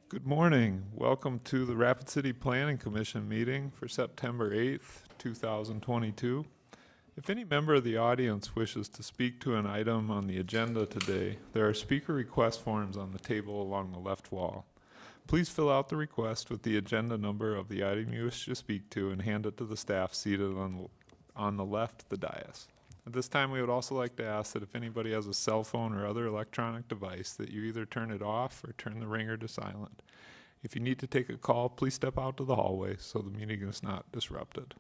Good morning. Welcome to the Rapid City Planning Commission meeting for September 8th, 2022. If any member of the audience wishes to speak to an item on the agenda today, there are speaker request forms on the table along the left wall. Please fill out the request with the agenda number of the item you wish to speak to and hand it to the staff seated on the left of the dais. At this time, we would also like to ask that if anybody has a cell phone or other electronic device, that you either turn it off or turn the ringer to silent. If you need to take a call, please step out to the hallway so the meeting is not disrupted.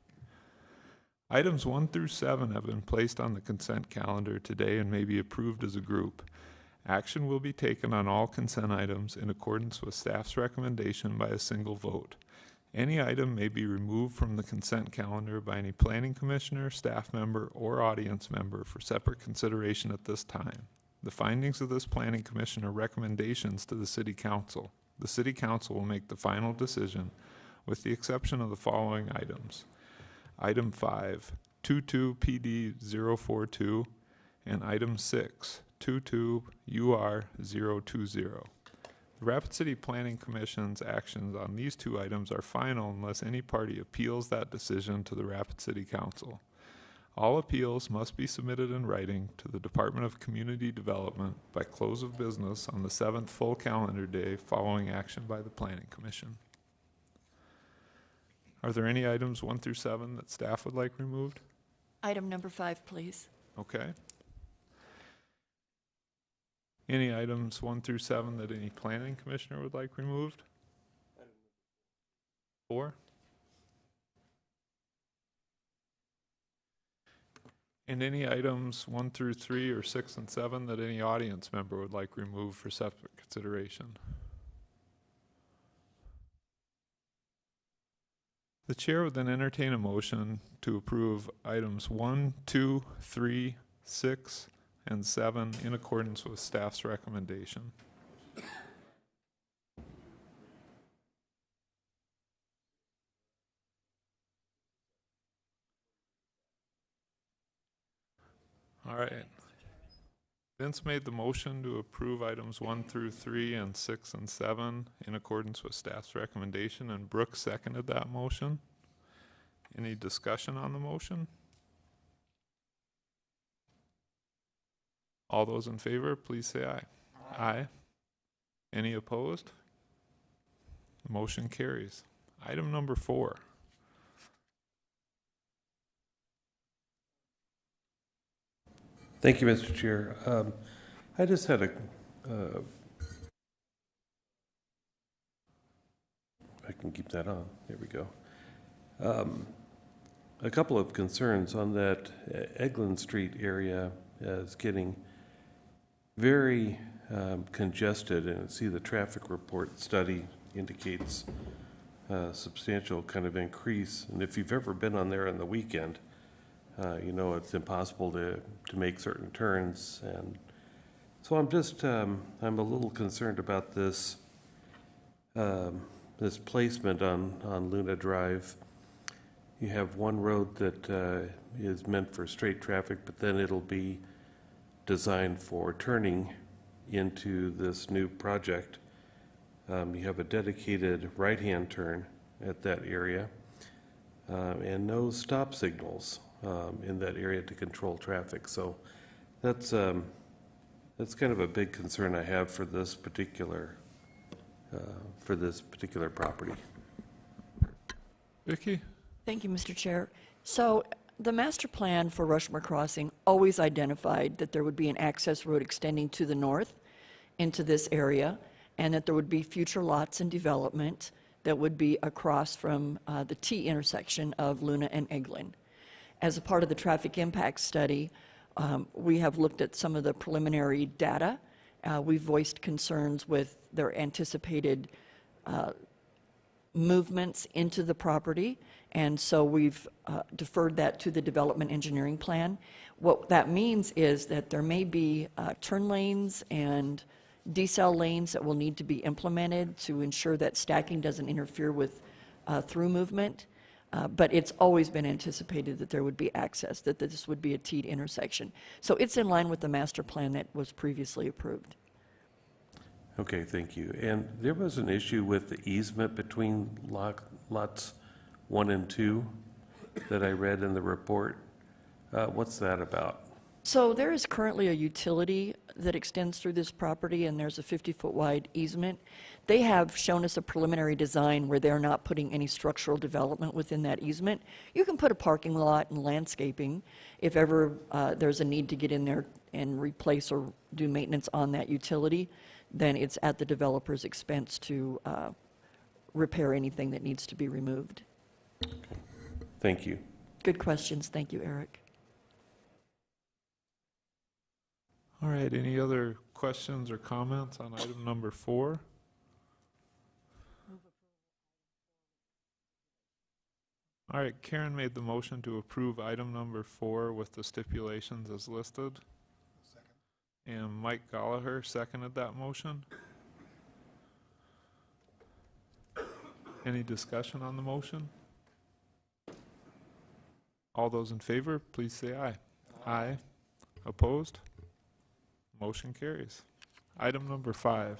Items 1 through 7 have been placed on the consent calendar today and may be approved as a group. Action will be taken on all consent items in accordance with staff's recommendation by a single vote. Any item may be removed from the consent calendar by any planning commissioner, staff member, or audience member for separate consideration at this time. The findings of this planning commission are recommendations to the city council. The city council will make the final decision with the exception of the following items. Item 5, 22PD042, and item 6, 22UR020. The Rapid City Planning Commission's actions on these two items are final unless any party appeals that decision to the Rapid City Council. All appeals must be submitted in writing to the Department of Community Development by close of business on the 7th full calendar day following action by the Planning Commission. Are there any items 1 through 7 that staff would like removed? Item number 5, please. Okay. Any items 1 through 7 that any planning commissioner would like removed? 4? And any items 1 through 3 or 6 and 7 that any audience member would like removed for separate consideration? The chair would then entertain a motion to approve items 1, 2, 3, 6, and 7 in accordance with staff's recommendation. All right. Vince made the motion to approve items 1 through 3 and 6 and 7 in accordance with staff's recommendation, and Brooke seconded that motion. Any discussion on the motion? All those in favor, please say aye. Aye. Any opposed? Motion carries. Item number 4. Thank you, Mr. Chair. I just had I can keep that on. There we go. A couple of concerns on that Eglin Street area is getting very congested, and see the traffic report study indicates a substantial kind of increase. And if you've ever been on there on the weekend, you know it's impossible to make certain turns. And so I'm just I'm a little concerned about this this placement on Luna Drive. You have one road that is meant for straight traffic, but then it'll be designed for turning into this new project. You have a dedicated right-hand turn at that area and no stop signals in that area to control traffic. So that's kind of a big concern I have for this particular property. Vicki? Thank you, Mr. Chair. So the master plan for Rushmore Crossing always identified that there would be an access road extending to the north into this area, and that there would be future lots and development that would be across from the T intersection of Luna and Eglin. As a part of the traffic impact study, we have looked at some of the preliminary data. We've voiced concerns with their anticipated movements into the property, and so we've deferred that to the development engineering plan. What that means is that there may be turn lanes and decel lanes that will need to be implemented to ensure that stacking doesn't interfere with through movement. But it's always been anticipated that there would be access, that this would be a T intersection. So it's in line with the master plan that was previously approved. Okay, thank you. And there was an issue with the easement between lots 1 and 2 that I read in the report. What's that about? So there is currently a utility that extends through this property, and there's a 50-foot wide easement. They have shown us a preliminary design where they're not putting any structural development within that easement. You can put a parking lot and landscaping if ever there's a need to get in there and replace or do maintenance on that utility, then it's at the developer's expense to repair anything that needs to be removed. Thank you. Good questions. Thank you, Eric. All right, any other questions or comments on item number 4? All right, Karen made the motion to approve item number 4 with the stipulations as listed. And Mike Gallagher seconded that motion. Any discussion on the motion? All those in favor, please say aye. Aye. Opposed? Motion carries. Item number 5.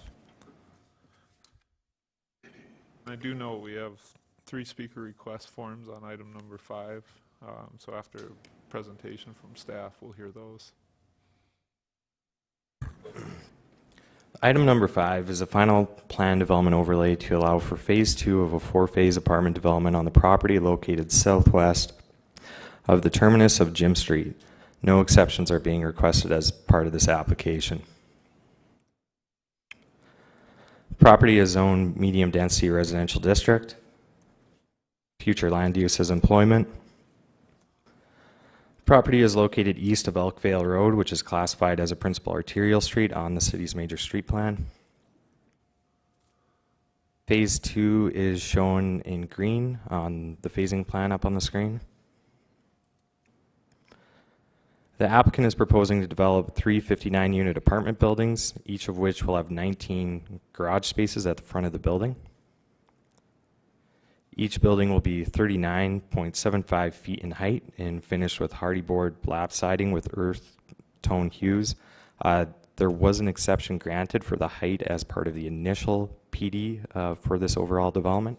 I do know we have 3 speaker request forms on item number 5. So after a presentation from staff, we'll hear those. Item number 5 is a final plan development overlay to allow for phase 2 of a 4-phase apartment development on the property located southwest of the terminus of Jim Street. No exceptions are being requested as part of this application. Property is zoned medium density residential district. Future land use is employment. Property is located east of Elkvale Road, which is classified as a principal arterial street on the city's major street plan. Phase 2 is shown in green on the phasing plan up on the screen. The applicant is proposing to develop 3 59-unit apartment buildings, each of which will have 19 garage spaces at the front of the building. Each building will be 39.75 feet in height and finished with hardy board lap siding with earth tone hues. There was an exception granted for the height as part of the initial PD for this overall development.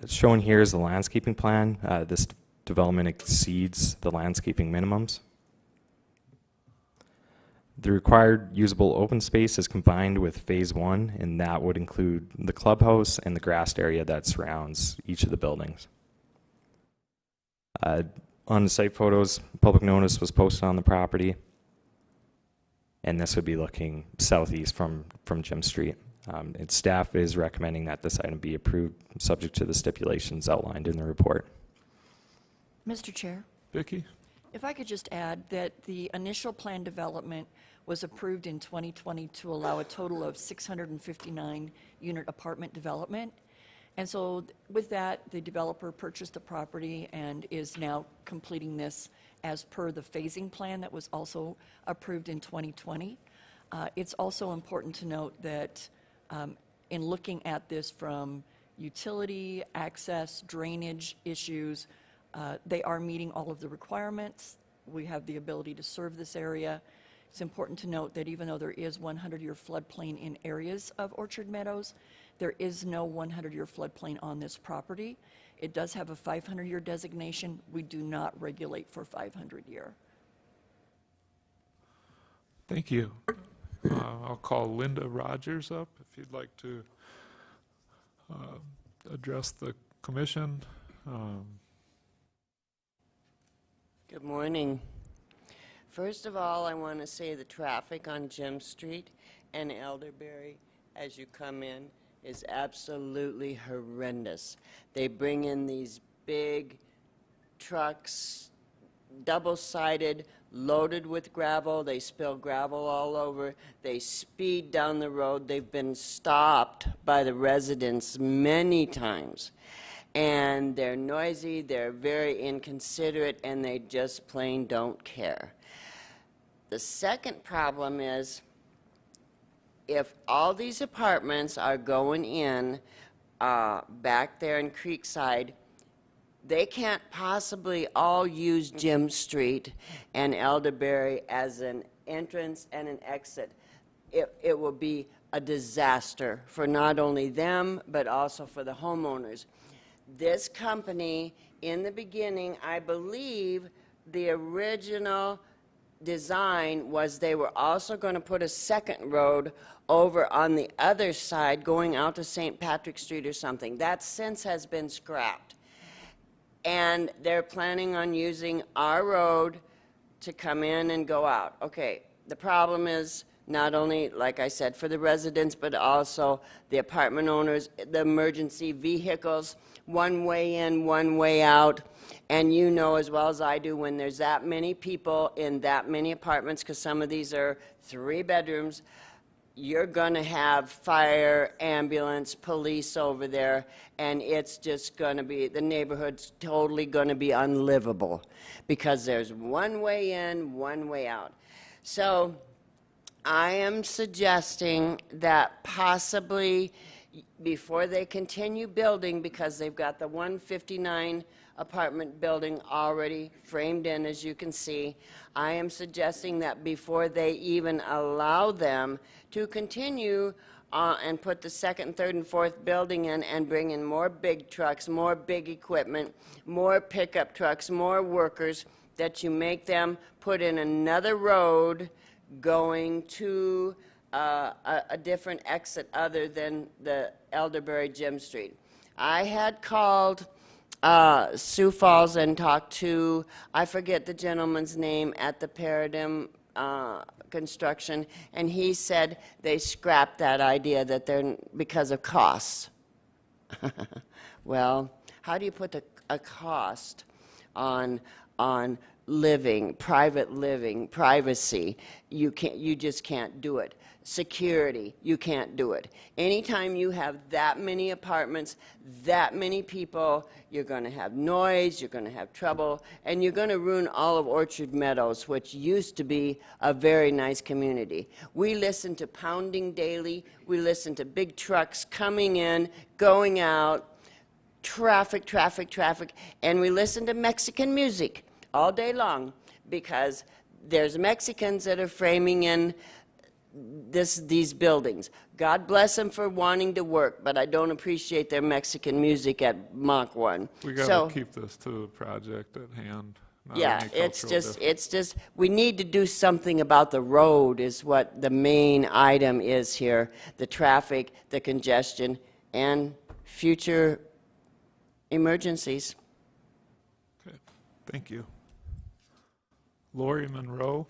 Shown here is the landscaping plan. This development exceeds the landscaping minimums. The required usable open space is combined with phase 1, and that would include the clubhouse and the grassed area that surrounds each of the buildings. On the site photos, public notice was posted on the property, and this would be looking southeast from Jim Street. And staff is recommending that this item be approved subject to the stipulations outlined in the report. Mr. Chair, Vicki? if I could just add that the initial plan development was approved in 2020 to allow a total of 659 unit apartment development. And so with that, the developer purchased the property and is now completing this as per the phasing plan that was also approved in 2020. It's also important to note that in looking at this from utility, access, drainage issues, they are meeting all of the requirements. We have the ability to serve this area. It's important to note that even though there is 100-year floodplain in areas of Orchard Meadows, there is no 100-year floodplain on this property. It does have a 500-year designation. We do not regulate for 500-year. Thank you. I'll call Linda Rogers up if you'd like to address the commission. Good morning. First of all, I want to say the traffic on Jim Street and Elderberry as you come in is absolutely horrendous. They bring in these big trucks, double-sided, loaded with gravel. They spill gravel all over. They speed down the road. They've been stopped by the residents many times. And they're noisy, they're very inconsiderate, and they just plain don't care. The second problem is if all these apartments are going in back there in Creekside, they can't possibly all use Jim Street and Elderberry as an entrance and an exit. it will be a disaster for not only them, but also for the homeowners. This company, in the beginning, I believe the original design was they were also going to put a second road over on the other side going out to St. Patrick Street or something. That since has been scrapped. And they're planning on using our road to come in and go out. Okay, the problem is not only, like I said, for the residents, but also the apartment owners, the emergency vehicles, one way in, one way out. And you know as well as I do, when there's that many people in that many apartments, because some of these are 3 bedrooms, you're going to have fire, ambulance, police over there, and it's just going to be, the neighborhood's totally going to be unlivable because there's one way in, one way out. So I am suggesting that possibly before they continue building, because they've got the 159 apartment building already framed in, as you can see, I am suggesting that before they even allow them to continue and put the 2nd, 3rd, and 4th building in and bring in more big trucks, more big equipment, more pickup trucks, more workers, that you make them put in another road going to a different exit other than the Elderberry Gym Street. I had called Sioux Falls and talked to, I forget the gentleman's name at the Paradigm Construction, and he said they scrapped that idea that they're, because of costs. Well, how do you put a cost on living, private living, privacy? You can't, you just can't do it. Security, you can't do it. Anytime you have that many apartments, that many people, you're going to have noise, you're going to have trouble, and you're going to ruin all of Orchard Meadows, which used to be a very nice community. We listen to pounding daily, we listen to big trucks coming in, going out, traffic, traffic, traffic, and we listen to Mexican music all day long because there's Mexicans that are framing in these buildings. God bless them for wanting to work, but I don't appreciate their Mexican music at Mach 1. We got to keep this to the project at hand. Yeah, it's just, we need to do something about the road is what the main item is here. The traffic, the congestion, and future emergencies. Okay, thank you. Lori Monroe.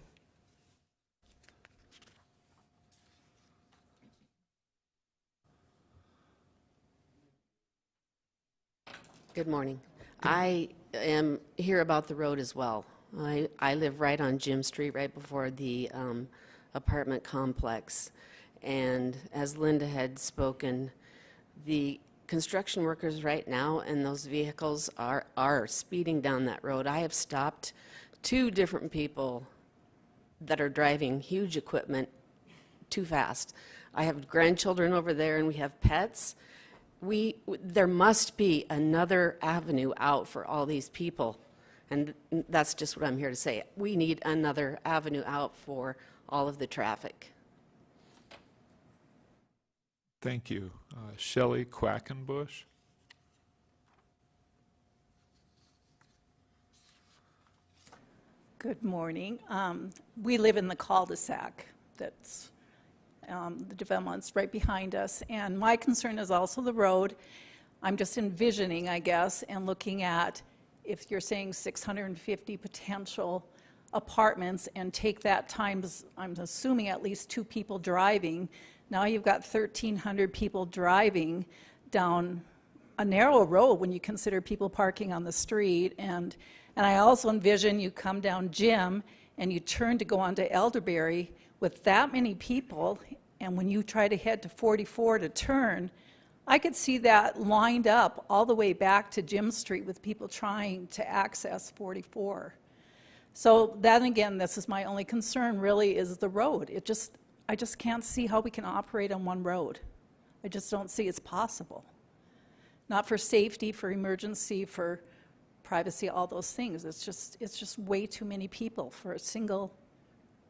Good morning. I am here about the road as well. I live right on Gym Street, right before the apartment complex. And as Linda had spoken, the construction workers right now and those vehicles are speeding down that road. I have stopped 2 different people that are driving huge equipment too fast. I have grandchildren over there and we have pets. There must be another avenue out for all these people, and that's just what I'm here to say. We need another avenue out for all of the traffic. Thank you. Shelley Quackenbush. Good morning. We live in the cul-de-sac that's the development's right behind us, and my concern is also the road. I'm just envisioning, I guess, and looking at, if you're saying 650 potential apartments and take that times, I'm assuming at least 2 people driving, now you've got 1,300 people driving down a narrow road when you consider people parking on the street. And I also envision you come down Jim and you turn to go onto Elderberry with that many people, and when you try to head to 44 to turn, I could see that lined up all the way back to Gym Street with people trying to access 44. So that, again, this is my only concern really, is the road. I just can't see how we can operate on one road. I just don't see it's possible. Not for safety, for emergency, for privacy, all those things. It's just way too many people for a single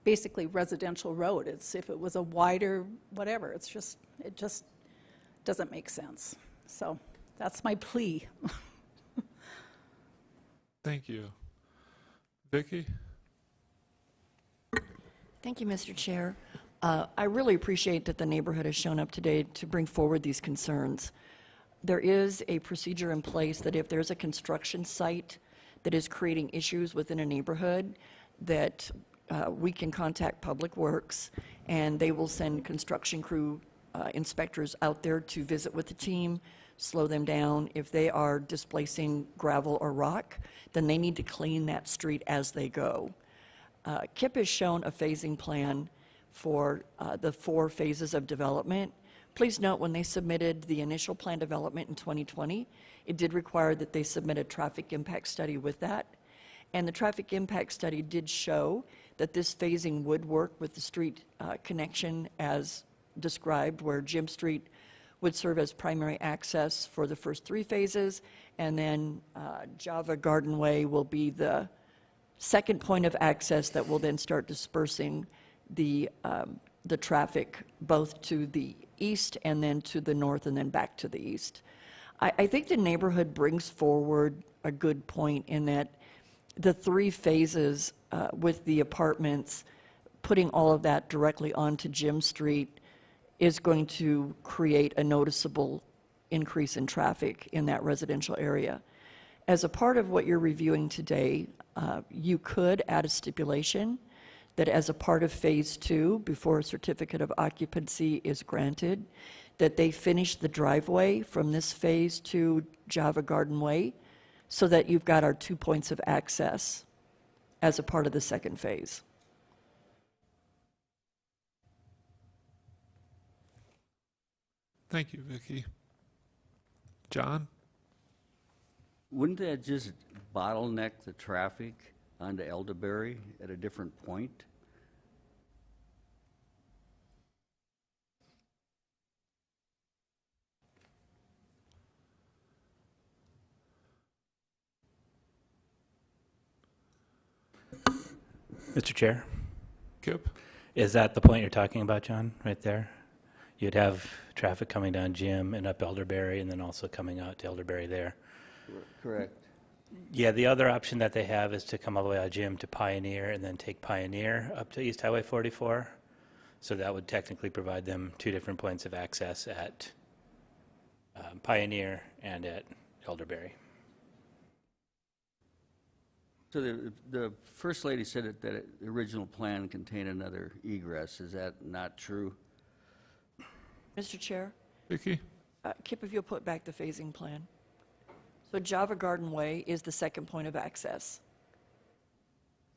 basically residential road. It's, if it was a wider, whatever, it just doesn't make sense. So that's my plea. Thank you. Vicki? Thank you, Mr. Chair. I really appreciate that the neighborhood has shown up today to bring forward these concerns. There is a procedure in place that if there's a construction site that is creating issues within a neighborhood, that we can contact Public Works, and they will send construction crew inspectors out there to visit with the team, slow them down. If they are displacing gravel or rock, then they need to clean that street as they go. KIP has shown a phasing plan for the 4 phases of development. Please note, when they submitted the initial plan development in 2020, it did require that they submit a traffic impact study with that. And the traffic impact study did show that this phasing would work with the street connection as described, where Jim Street would serve as primary access for the first 3 phases, and then Java Garden Way will be the second point of access that will then start dispersing the traffic both to the east and then to the north and then back to the east. I think the neighborhood brings forward a good point in that the 3 phases with the apartments, putting all of that directly onto Jim Street is going to create a noticeable increase in traffic in that residential area. As a part of what you're reviewing today, you could add a stipulation that as a part of phase 2, before a certificate of occupancy is granted, that they finish the driveway from this phase to Java Garden Way, so that you've got our 2 points of access as a part of the second phase. Thank you, Vicki. John? Wouldn't that just bottleneck the traffic onto Elderberry at a different point? Mr. Chair, Kip? is that the point you're talking about, John, right there? You'd have traffic coming down Jim and up Elderberry, and then also coming out to Elderberry there. Correct. Yeah, the other option that they have is to come all the way out of Jim to Pioneer and then take Pioneer up to East Highway 44. So that would technically provide them 2 different points of access at Pioneer and at Elderberry. So the First Lady said that the original plan contained another egress. Is that not true? Mr. Chair, Vicki? Kip, if you'll put back the phasing plan. So Java Garden Way is the second point of access.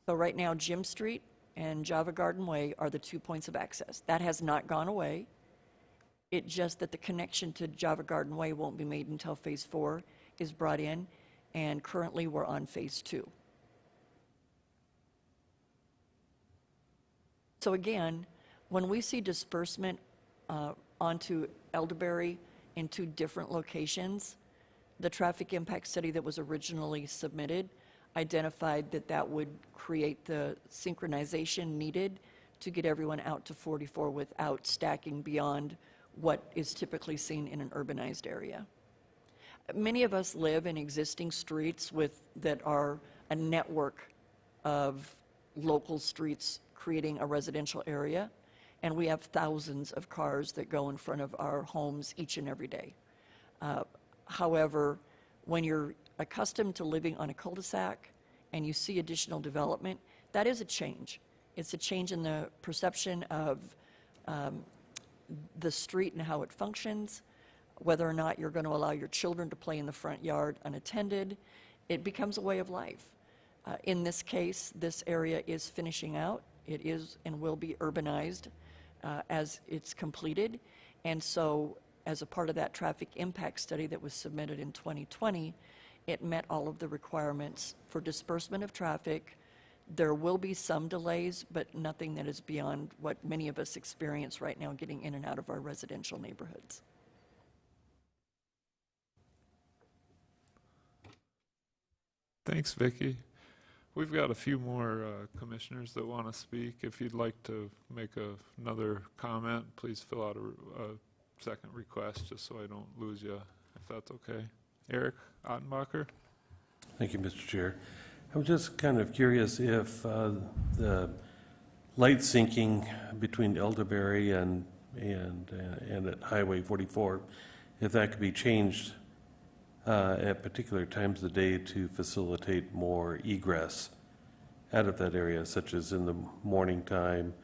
So right now, Jim Street and Java Garden Way are the 2 points of access. That has not gone away. It's just that the connection to Java Garden Way won't be made until phase 4 is brought in, and currently we're on phase 2. So again, when we see disbursement onto Elderberry in 2 different locations, the traffic impact study that was originally submitted identified that that would create the synchronization needed to get everyone out to 44 without stacking beyond what is typically seen in an urbanized area. Many of us live in existing streets that are a network of local streets creating a residential area, and we have thousands of cars that go in front of our homes each and every day. However, when you're accustomed to living on a cul-de-sac and you see additional development, that is a change. It's a change in the perception of the street and how it functions, whether or not you're going to allow your children to play in the front yard unattended. It becomes a way of life. In this case, this area is finishing out. It is and will be urbanized as it's completed. And so as a part of that traffic impact study that was submitted in 2020, it met all of the requirements for disbursement of traffic. There will be some delays, but nothing that is beyond what many of us experience right now getting in and out of our residential neighborhoods. Thanks, Vicki. We've got a few more commissioners that want to speak. If you'd like to make another comment, please fill out a second request, just so I don't lose you, if that's okay. Eric Ottenbacher? Thank you, Mr. Chair. I'm just kind of curious if the light sinking between Elderberry and at Highway 44, if that could be changed at particular times of the day to facilitate more egress out of that area, such as in the morning time,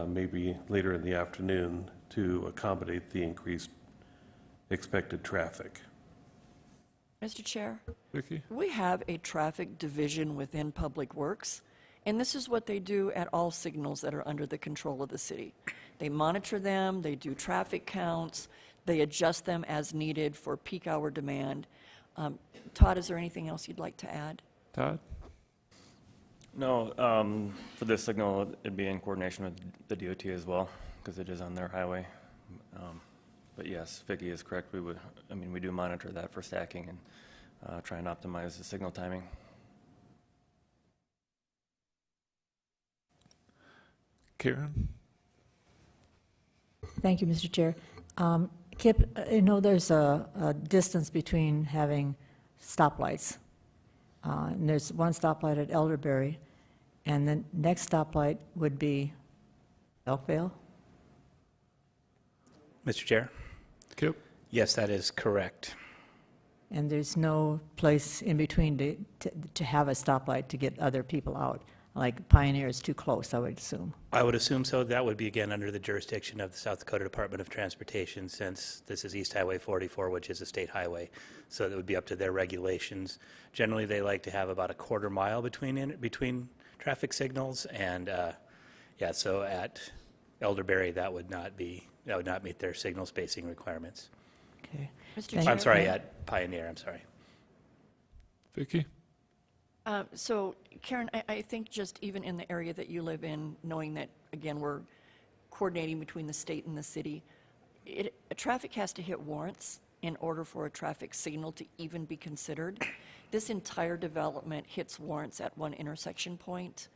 maybe later in the afternoon, to accommodate the increased expected traffic. Mr. Chair, Vicki? we have a traffic division within Public Works, and this is what they do at all signals that are under the control of the city. They monitor them, they do traffic counts, they adjust them as needed for peak hour demand. Todd, is there anything else you'd like to add? Todd? No, for this signal, it'd be in coordination with the DOT as well, because it is on their highway. But yes, Vicki is correct. We do monitor that for stacking and try and optimize the signal timing. Karen? Thank you, Mr. Chair. Kip, there's a distance between having stoplights. And there's one stoplight at Elderberry, and the next stoplight would be Elkvale. Mr. Chair? Kip? Yes, that is correct. And there's no place in between to have a stoplight to get other people out. Like Pioneer is too close, I would assume. I would assume so. That would be, again, under the jurisdiction of the South Dakota Department of Transportation, since this is East Highway 44, which is a state highway. So that would be up to their regulations. Generally, they like to have about a quarter mile between traffic signals, and so at Elderberry, that would not meet their signal spacing requirements. Okay. Mr. Thank Chair? I'm sorry, at Pioneer, I'm sorry. Vicki? So, Karen, I think just even in the area that you live in, knowing that, again, we're coordinating between the state and the city, traffic has to hit warrants in order for a traffic signal to even be considered. This entire development hits warrants at one intersection point.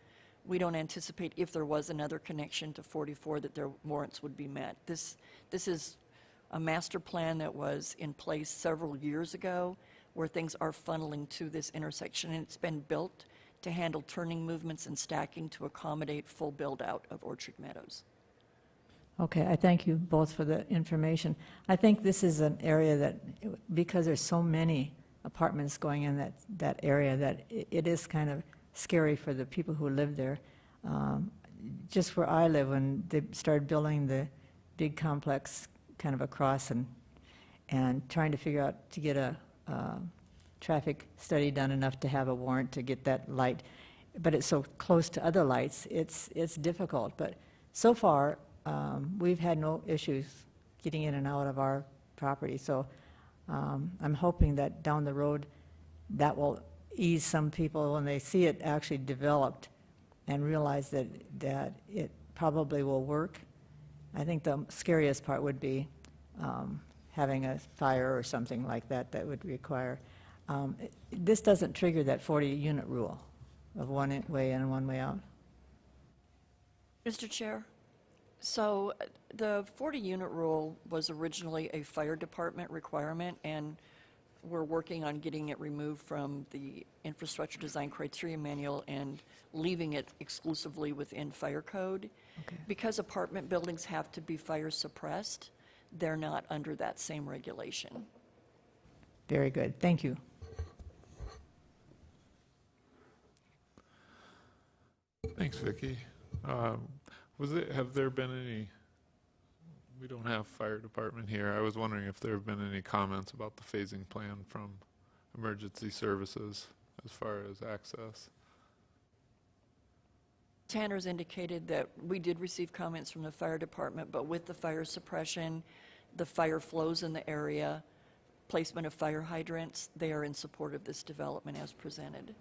We don't anticipate, if there was another connection to 44, that their warrants would be met. This is a master plan that was in place several years ago, where things are funneling to this intersection, and it's been built to handle turning movements and stacking to accommodate full build-out of Orchard Meadows. Okay, I thank you both for the information. I think this is an area that, because there's so many apartments going in that area, that it is kind of scary for the people who live there. Just where I live, when they started building the big complex kind of across and trying to figure out to get a traffic study done enough to have a warrant to get that light, but it's so close to other lights, it's difficult. But so far, we've had no issues getting in and out of our property. So I'm hoping that down the road, that will ease some people when they see it actually developed and realize that it probably will work. I think the scariest part would be having a fire or something like that would require. This doesn't trigger that 40-unit rule of one way in and one way out. Mr. Chair, so the 40-unit rule was originally a fire department requirement, and we're working on getting it removed from the infrastructure design criteria manual and leaving it exclusively within fire code. Okay. Because apartment buildings have to be fire suppressed, they're not under that same regulation. Very good. Thank you. Thanks, Vicki. Have there been any, we don't have fire department here. I was wondering if there have been any comments about the phasing plan from emergency services as far as access. Tanner's indicated that we did receive comments from the fire department, but with the fire suppression, the fire flows in the area, placement of fire hydrants, they are in support of this development as presented.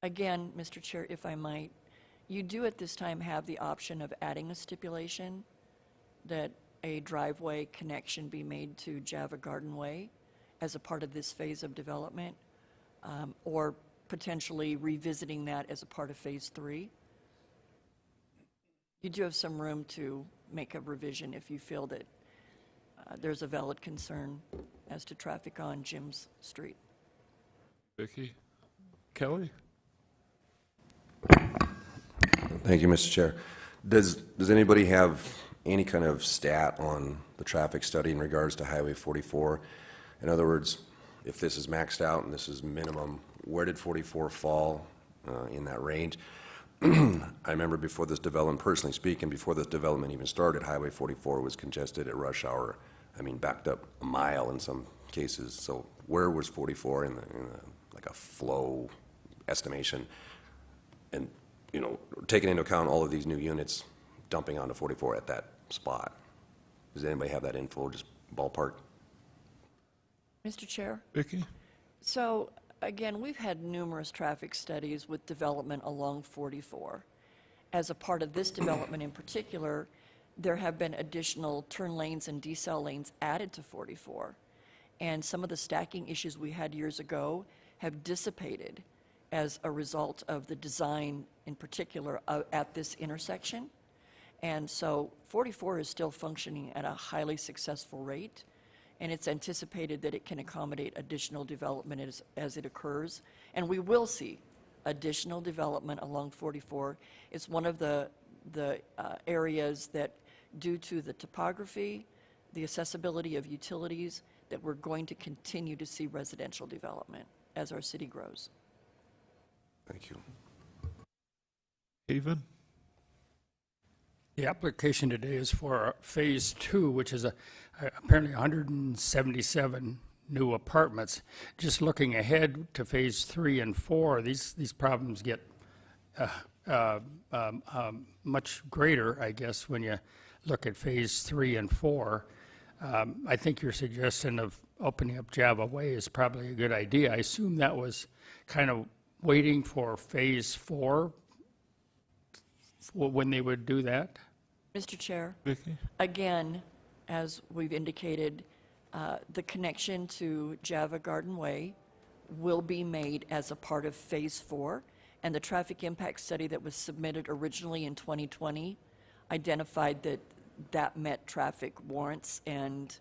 Again, Mr. Chair, if I might, you do at this time have the option of adding a stipulation that a driveway connection be made to Java Garden Way as a part of this phase of development, or potentially revisiting that as a part of Phase 3. You do have some room to make a revision if you feel that there's a valid concern as to traffic on Jim's Street. Vicki? Kelly? Thank you, Mr. Chair. Does anybody have any kind of stat on the traffic study in regards to Highway 44? In other words, if this is maxed out and this is minimum, where did 44 fall in that range? I remember before this development, personally speaking, before this development even started, Highway 44 was congested at rush hour. I mean, backed up a mile in some cases. So where was 44 in like a flow estimation? And, you know, taking into account all of these new units dumping onto 44 at that spot. Does anybody have that info, just ballpark? Mr. Chair? Vicki? So, again, we've had numerous traffic studies with development along 44. As a part of this development in particular, there have been additional turn lanes and decel lanes added to 44. And some of the stacking issues we had years ago have dissipated as a result of the design in particular at this intersection. And so 44 is still functioning at a highly successful rate, and it's anticipated that it can accommodate additional development as it occurs. And we will see additional development along 44. It's one of the areas that, due to the topography, the accessibility of utilities, that we're going to continue to see residential development as our city grows. Thank you. Haven? The application today is for Phase 2, which is apparently 177 new apartments. Just looking ahead to Phase 3 and 4, these problems get much greater, I guess, when you look at Phase 3 and 4. I think your suggestion of opening up Java Way is probably a good idea. I assume that was kind of waiting for Phase 4 when they would do that? Mr. Chair? Vicki? Again, as we've indicated, the connection to Java Garden Way will be made as a part of Phase 4, and the traffic impact study that was submitted originally in 2020 identified that that met traffic warrants and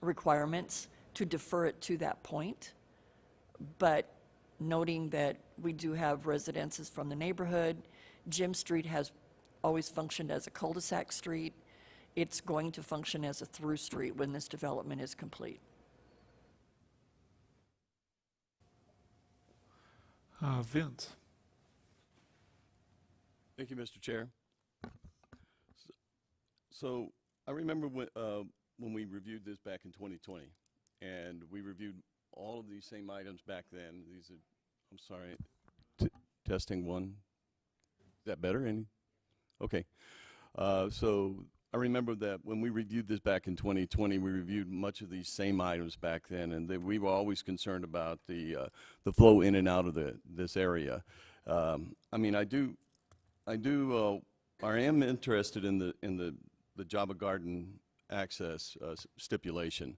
requirements to defer it to that point. But noting that we do have residences from the neighborhood, Jim Street has always functioned as a cul-de-sac street. It's going to function as a through street when this development is complete. Vince? Thank you, Mr. Chair. So I remember when we reviewed this back in 2020, and we reviewed all of these same items back then. These are, I'm sorry, testing one. Is that better? Any? Okay. So I remember that when we reviewed this back in 2020, we reviewed much of these same items back then, and we were always concerned about the flow in and out of this area. I mean, I am interested in the Java Garden access stipulation.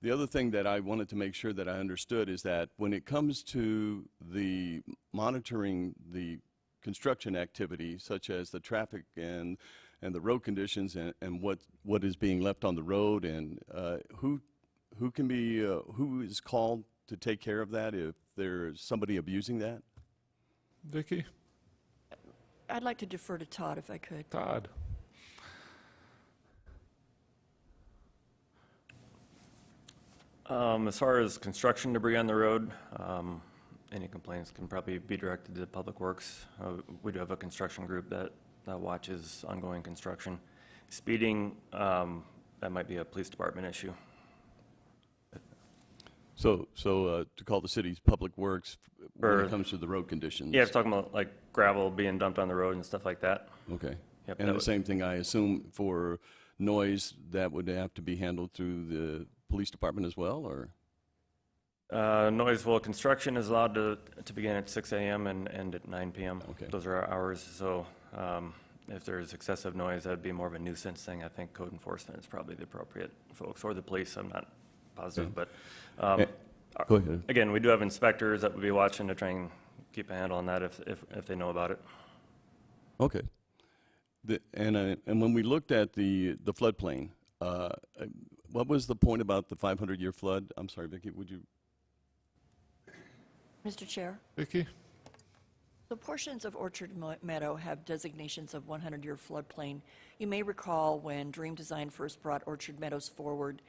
The other thing that I wanted to make sure that I understood is that when it comes to the monitoring the construction activity, such as the traffic and the road conditions and what is being left on the road, and who is called to take care of that if there's somebody abusing that? Vicki? I'd like to defer to Todd if I could. Todd? As far as construction debris on the road, any complaints can probably be directed to Public Works. We do have a construction group that watches ongoing construction. Speeding, that might be a police department issue. So to call the city's Public Works when it comes to the road conditions? Yeah, if talking about like gravel being dumped on the road and stuff like that. Okay. Yep, And the same thing, I assume, for noise, that would have to be handled through the police department as well, or? Noise, well, construction is allowed to begin at 6 a.m. and end at 9 p.m. Okay. Those are our hours, so if there's excessive noise, that would be more of a nuisance thing. I think code enforcement is probably the appropriate folks, or the police, I'm not positive, Okay. but Go ahead. Again, we do have inspectors that would be watching to try and keep a handle on that if they know about it. Okay. And when we looked at the floodplain, what was the point about the 500-year flood? I'm sorry, Vicki, would you? Mr. Chair, Vicki? the portions of Orchard Meadow have designations of 100-year floodplain. You may recall when Dream Design first brought Orchard Meadows forward,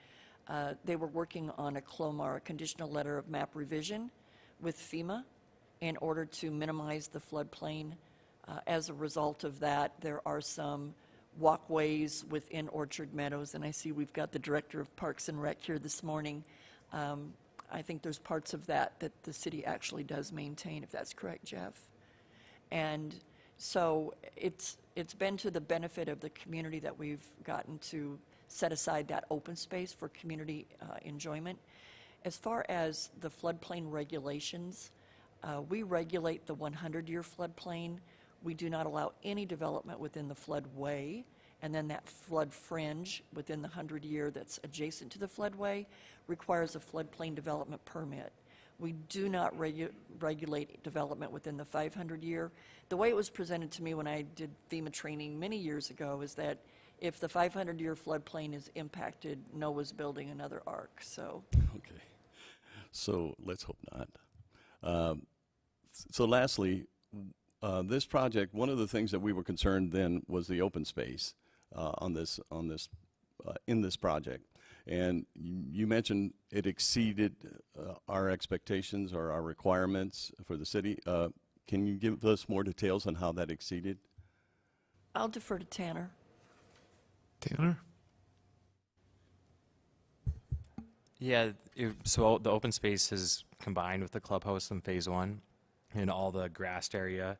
they were working on a CLOMAR, a conditional letter of map revision, with FEMA in order to minimize the floodplain. As a result of that, there are some walkways within Orchard Meadows, and I see we've got the Director of Parks and Rec here this morning. I think there's parts of that that the city actually does maintain, if that's correct, Jeff. And so it's been to the benefit of the community that we've gotten to set aside that open space for community enjoyment. As far as the floodplain regulations, we regulate the 100-year floodplain. We do not allow any development within the floodway, and then that flood fringe within the 100-year that's adjacent to the floodway requires a floodplain development permit. We do not regulate development within the 500-year. The way it was presented to me when I did FEMA training many years ago is that if the 500-year floodplain is impacted, NOAA's building another ark, so. Okay. So let's hope not. So lastly, this project, one of the things that we were concerned then was the open space in this project. And you mentioned it exceeded our expectations or our requirements for the city. Can you give us more details on how that exceeded? I'll defer to Tanner. Tanner? Yeah, so the open space is combined with the clubhouse in phase 1 and all the grassed area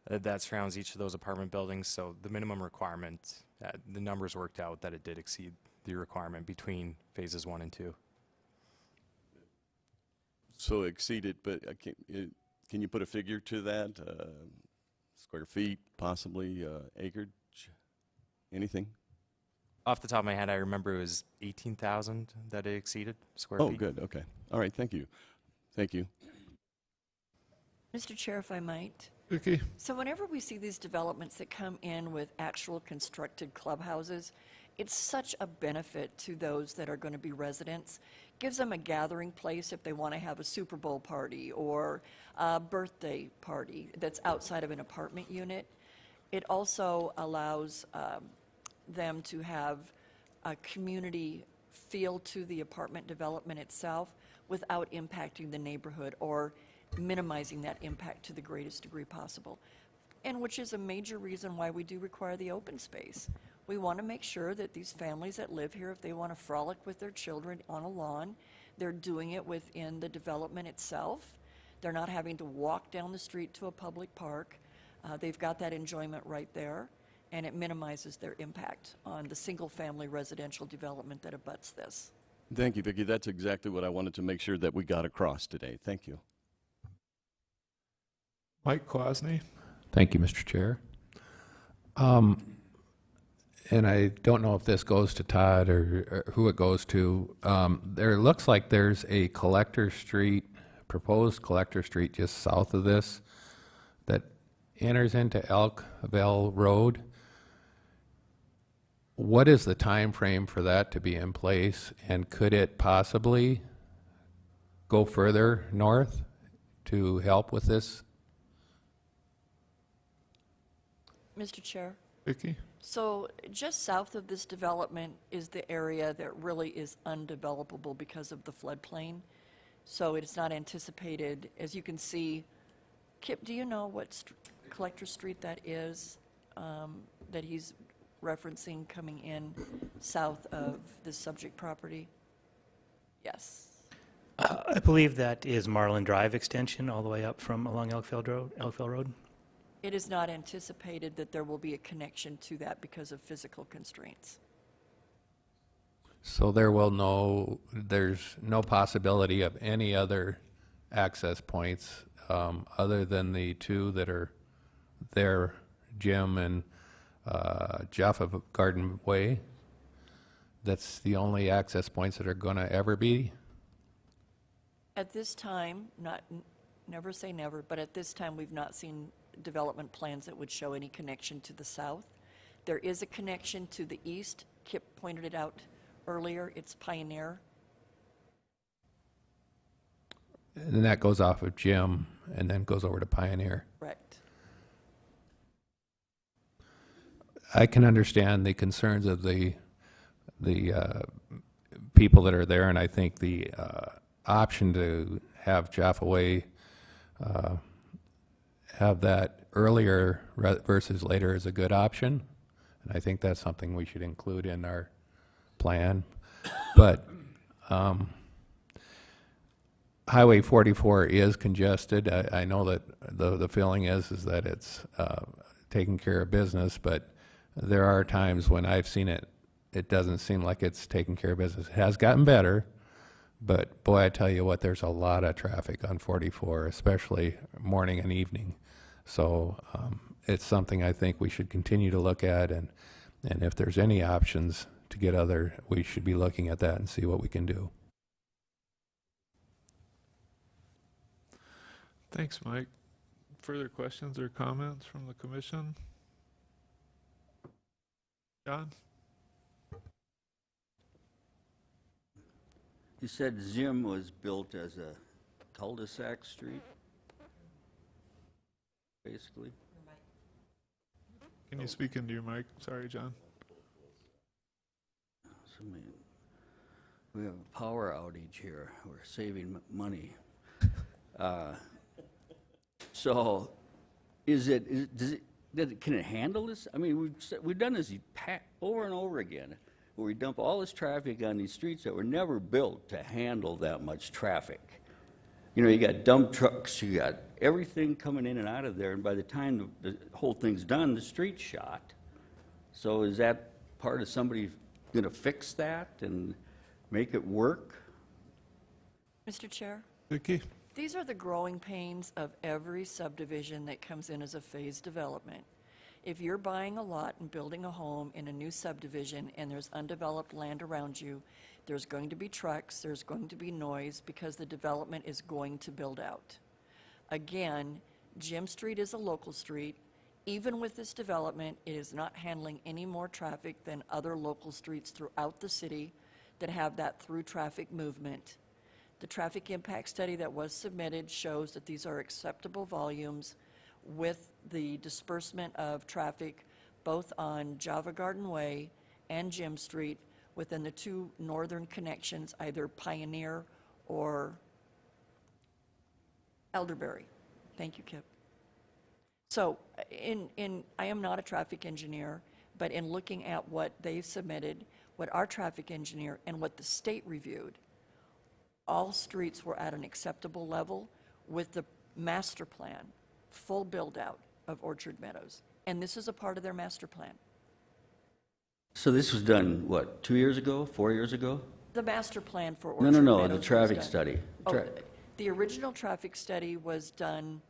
that surrounds each of those apartment buildings. So the minimum requirement, the numbers worked out that it did exceed the requirement between phases 1 and 2. So exceeded, but can you put a figure to that? Square feet, possibly, acreage, anything? Off the top of my head, I remember it was 18,000 that it exceeded square feet. Oh, good, okay. All right, thank you. Thank you. Mr. Chair, if I might. Vicki? So whenever we see these developments that come in with actual constructed clubhouses, it's such a benefit to those that are going to be residents. Gives them a gathering place if they want to have a Super Bowl party or a birthday party that's outside of an apartment unit. It also allows them to have a community feel to the apartment development itself without impacting the neighborhood or minimizing that impact to the greatest degree possible, and which is a major reason why we do require the open space. We want to make sure that these families that live here, if they want to frolic with their children on a lawn, they're doing it within the development itself. They're not having to walk down the street to a public park. They've got that enjoyment right there, and it minimizes their impact on the single-family residential development that abuts this. Thank you, Vicki. That's exactly what I wanted to make sure that we got across today. Thank you. Mike Kwasny? Thank you, Mr. Chair. And I don't know if this goes to Todd or who it goes to. There looks like there's a collector street, proposed collector street just south of this that enters into Elkville Road. What is the time frame for that to be in place, and could it possibly go further north to help with this? Mr. Chair? Vicki? So just south of this development is the area that really is undevelopable because of the floodplain. So it's not anticipated. As you can see, Kip, do you know what Collector Street that is that he's referencing coming in south of this subject property? Yes. I believe that is Marlin Drive extension all the way up from along Elkville Road. It is not anticipated that there will be a connection to that because of physical constraints. So there's no possibility of any other access points other than the two that are there, Jim and Jeff of Garden Way. That's the only access points that are going to ever be? At this time, never say never, but at this time, we've not seen development plans that would show any connection to the south. There is a connection to the east. Kip pointed it out earlier. It's Pioneer. And that goes off of Jim and then goes over to Pioneer. Correct. I can understand the concerns of the people that are there, and I think the option to have Jaffa Way have that earlier versus later is a good option, and I think that's something we should include in our plan. But Highway 44 is congested. I know that the feeling is that it's taking care of business, but there are times when I've seen it, it doesn't seem like it's taking care of business. It has gotten better, but boy, I tell you what, there's a lot of traffic on 44, especially morning and evening. So it's something I think we should continue to look at, and if there's any options to get other, we should be looking at that and see what we can do. Thanks, Mike. Further questions or comments from the commission? John? You said Zim was built as a cul-de-sac street, basically? Can you speak into your mic? Sorry, John. We have a power outage here. We're saving money. So, can it handle this? I mean, we've done this over and over again, where we dump all this traffic on these streets that were never built to handle that much traffic. You know, you got dump trucks, you got everything coming in and out of there, and by the time the whole thing's done, the street's shot. So is that part of somebody going to fix that and make it work? Mr. Chair? Vicki? These are the growing pains of every subdivision that comes in as a phased development. If you're buying a lot and building a home in a new subdivision and there's undeveloped land around you, there's going to be trucks, there's going to be noise because the development is going to build out. Again, Jim Street is a local street. Even with this development, it is not handling any more traffic than other local streets throughout the city that have that through traffic movement. The traffic impact study that was submitted shows that these are acceptable volumes with the disbursement of traffic both on Java Garden Way and Jim Street within the two northern connections, either Pioneer or Elderberry. Thank you, Kip. So I am not a traffic engineer, but in looking at what they've submitted, what our traffic engineer and what the state reviewed, all streets were at an acceptable level with the master plan, full build-out of Orchard Meadows. And this is a part of their master plan. So this was done, what, 2 years ago, 4 years ago? The master plan for Orchard Meadows. No, the was traffic done. study. Oh, the original traffic study was done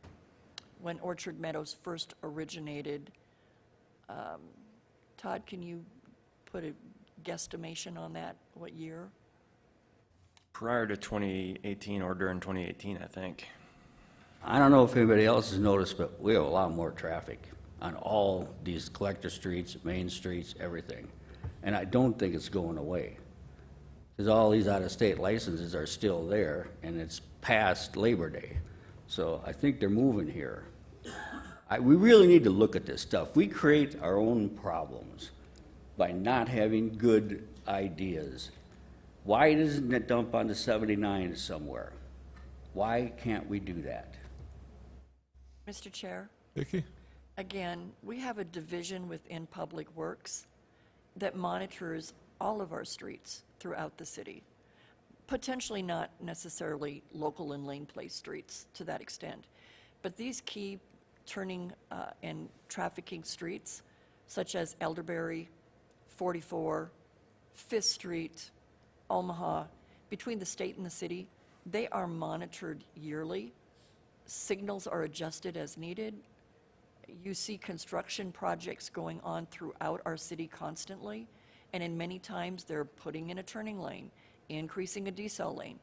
when Orchard Meadows first originated. Todd, can you put a guesstimation on that? What year? Prior to 2018 or during 2018, I think. I don't know if anybody else has noticed, but we have a lot more traffic on all these collector streets, main streets, everything. And I don't think it's going away. Because all these out-of-state licenses are still there, and it's past Labor Day. So I think they're moving here. We really need to look at this stuff. We create our own problems by not having good ideas. Why doesn't it dump onto 79 somewhere? Why can't we do that? Mr. Chair? Vicki? Again, we have a division within Public Works that monitors all of our streets throughout the city. Potentially not necessarily local and lane place streets to that extent, but these key turning and trafficking streets, such as Elderberry, 44, 5th Street, Omaha, between the state and the city, they are monitored yearly. Signals are adjusted as needed. You see construction projects going on throughout our city constantly, and in many times they're putting in a turning lane, increasing a decel lane.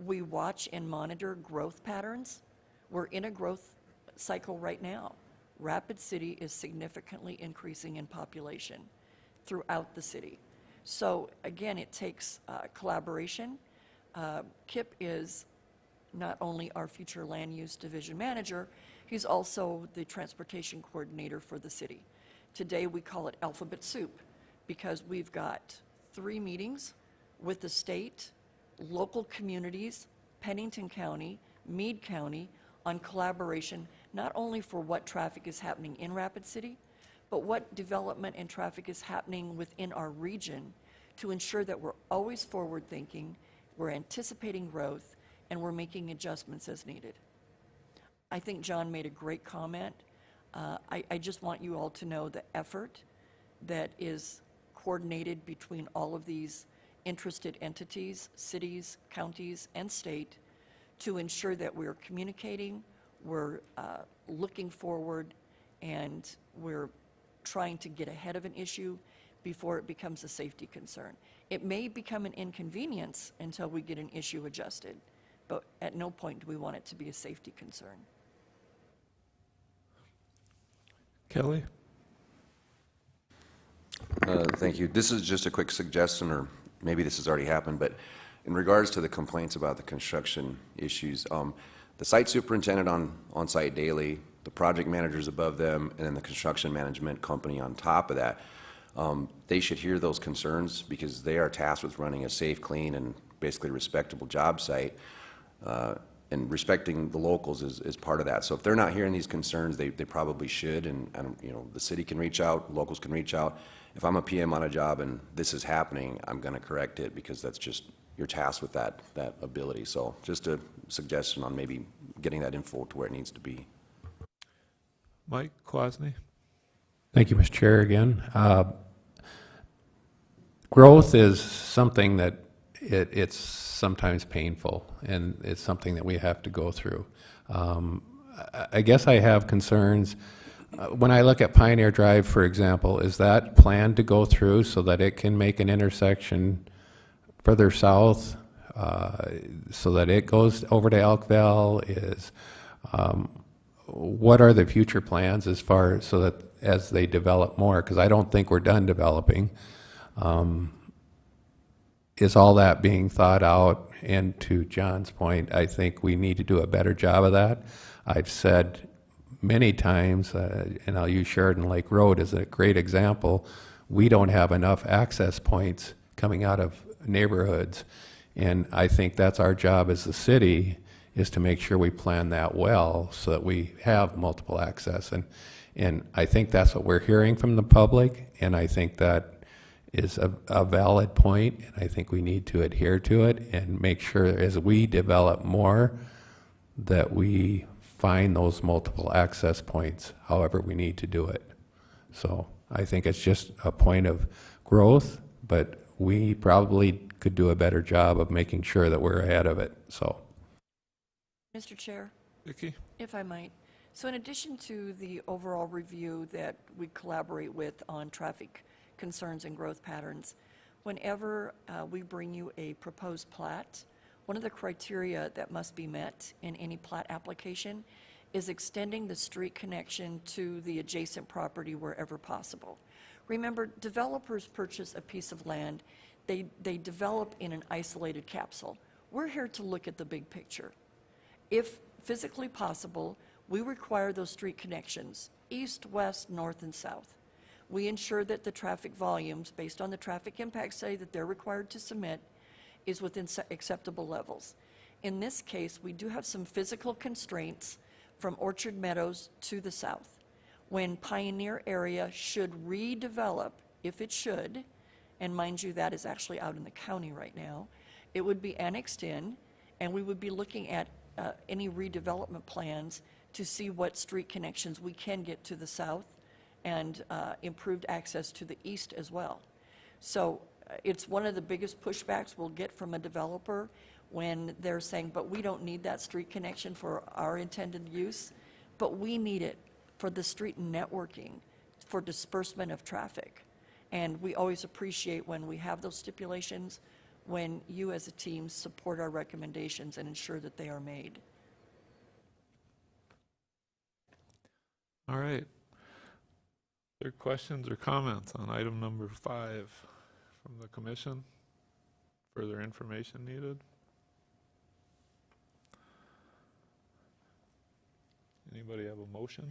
we watch and monitor growth patterns. We're in a growth cycle right now. Rapid City is significantly increasing in population throughout the city. So again, it takes collaboration. Kip is not only our future land use division manager, he's also the transportation coordinator for the city. Today we call it alphabet soup because we've got 3 meetings with the state, local communities, Pennington County, Meade County, on collaboration, not only for what traffic is happening in Rapid City, but what development and traffic is happening within our region to ensure that we're always forward-thinking, we're anticipating growth, and we're making adjustments as needed. I think John made a great comment. I just want you all to know the effort that is coordinated between all of these interested entities, cities, counties, and state to ensure that we're communicating, we're looking forward, and we're trying to get ahead of an issue before it becomes a safety concern. It may become an inconvenience until we get an issue adjusted, but at no point do we want it to be a safety concern. Kelly? Thank you. This is just a quick suggestion, or maybe this has already happened, but in regards to the complaints about the construction issues, the site superintendent on site daily, the project managers above them, and then the construction management company on top of that, they should hear those concerns because they are tasked with running a safe, clean, and basically respectable job site. And respecting the locals is part of that. So if they're not hearing these concerns, they probably should, and you know, the city can reach out, locals can reach out. If I'm a PM on a job and this is happening, I'm going to correct it because that's just, you're tasked with that ability. So just a suggestion on maybe getting that info to where it needs to be. Mike Kwasny? Thank you, Mr. Chair, again. Growth is something that it's sometimes painful, and it's something that we have to go through. I guess I have concerns. When I look at Pioneer Drive, for example, is that planned to go through so that it can make an intersection further south, so that it goes over to Elkville? What are the future plans as far so that as they develop more? Because I don't think we're done developing. Is all that being thought out? And to John's point, I think we need to do a better job of that. I've said many times, and I'll use Sheridan Lake Road as a great example, we don't have enough access points coming out of neighborhoods. And I think that's our job as the city, is to make sure we plan that well so that we have multiple access. And I think that's what we're hearing from the public, and I think that is a valid point, and I think we need to adhere to it and make sure as we develop more that we find those multiple access points however we need to do it. So I think it's just a point of growth, but we probably could do a better job of making sure that we're ahead of it. So, Mr. Chair, Vicki? if I might. So in addition to the overall review that we collaborate with on traffic concerns and growth patterns, whenever we bring you a proposed plat, one of the criteria that must be met in any plat application is extending the street connection to the adjacent property wherever possible. Remember, developers purchase a piece of land, they develop in an isolated capsule. We're here to look at the big picture. If physically possible, we require those street connections, east, west, north, and south. We ensure that the traffic volumes, based on the traffic impact study that they're required to submit, is within acceptable levels. In this case, we do have some physical constraints from Orchard Meadows to the south. When Pioneer area should redevelop, if it should, and mind you, that is actually out in the county right now, it would be annexed in, and we would be looking at any redevelopment plans to see what street connections we can get to the south and improved access to the east as well. So it's one of the biggest pushbacks we'll get from a developer when they're saying, but we don't need that street connection for our intended use, but we need it for the street networking, for disbursement of traffic. And we always appreciate when we have those stipulations, when you as a team support our recommendations and ensure that they are made. All right. Are there questions or comments on item number 5 from the commission? Further information needed? Anybody have a motion?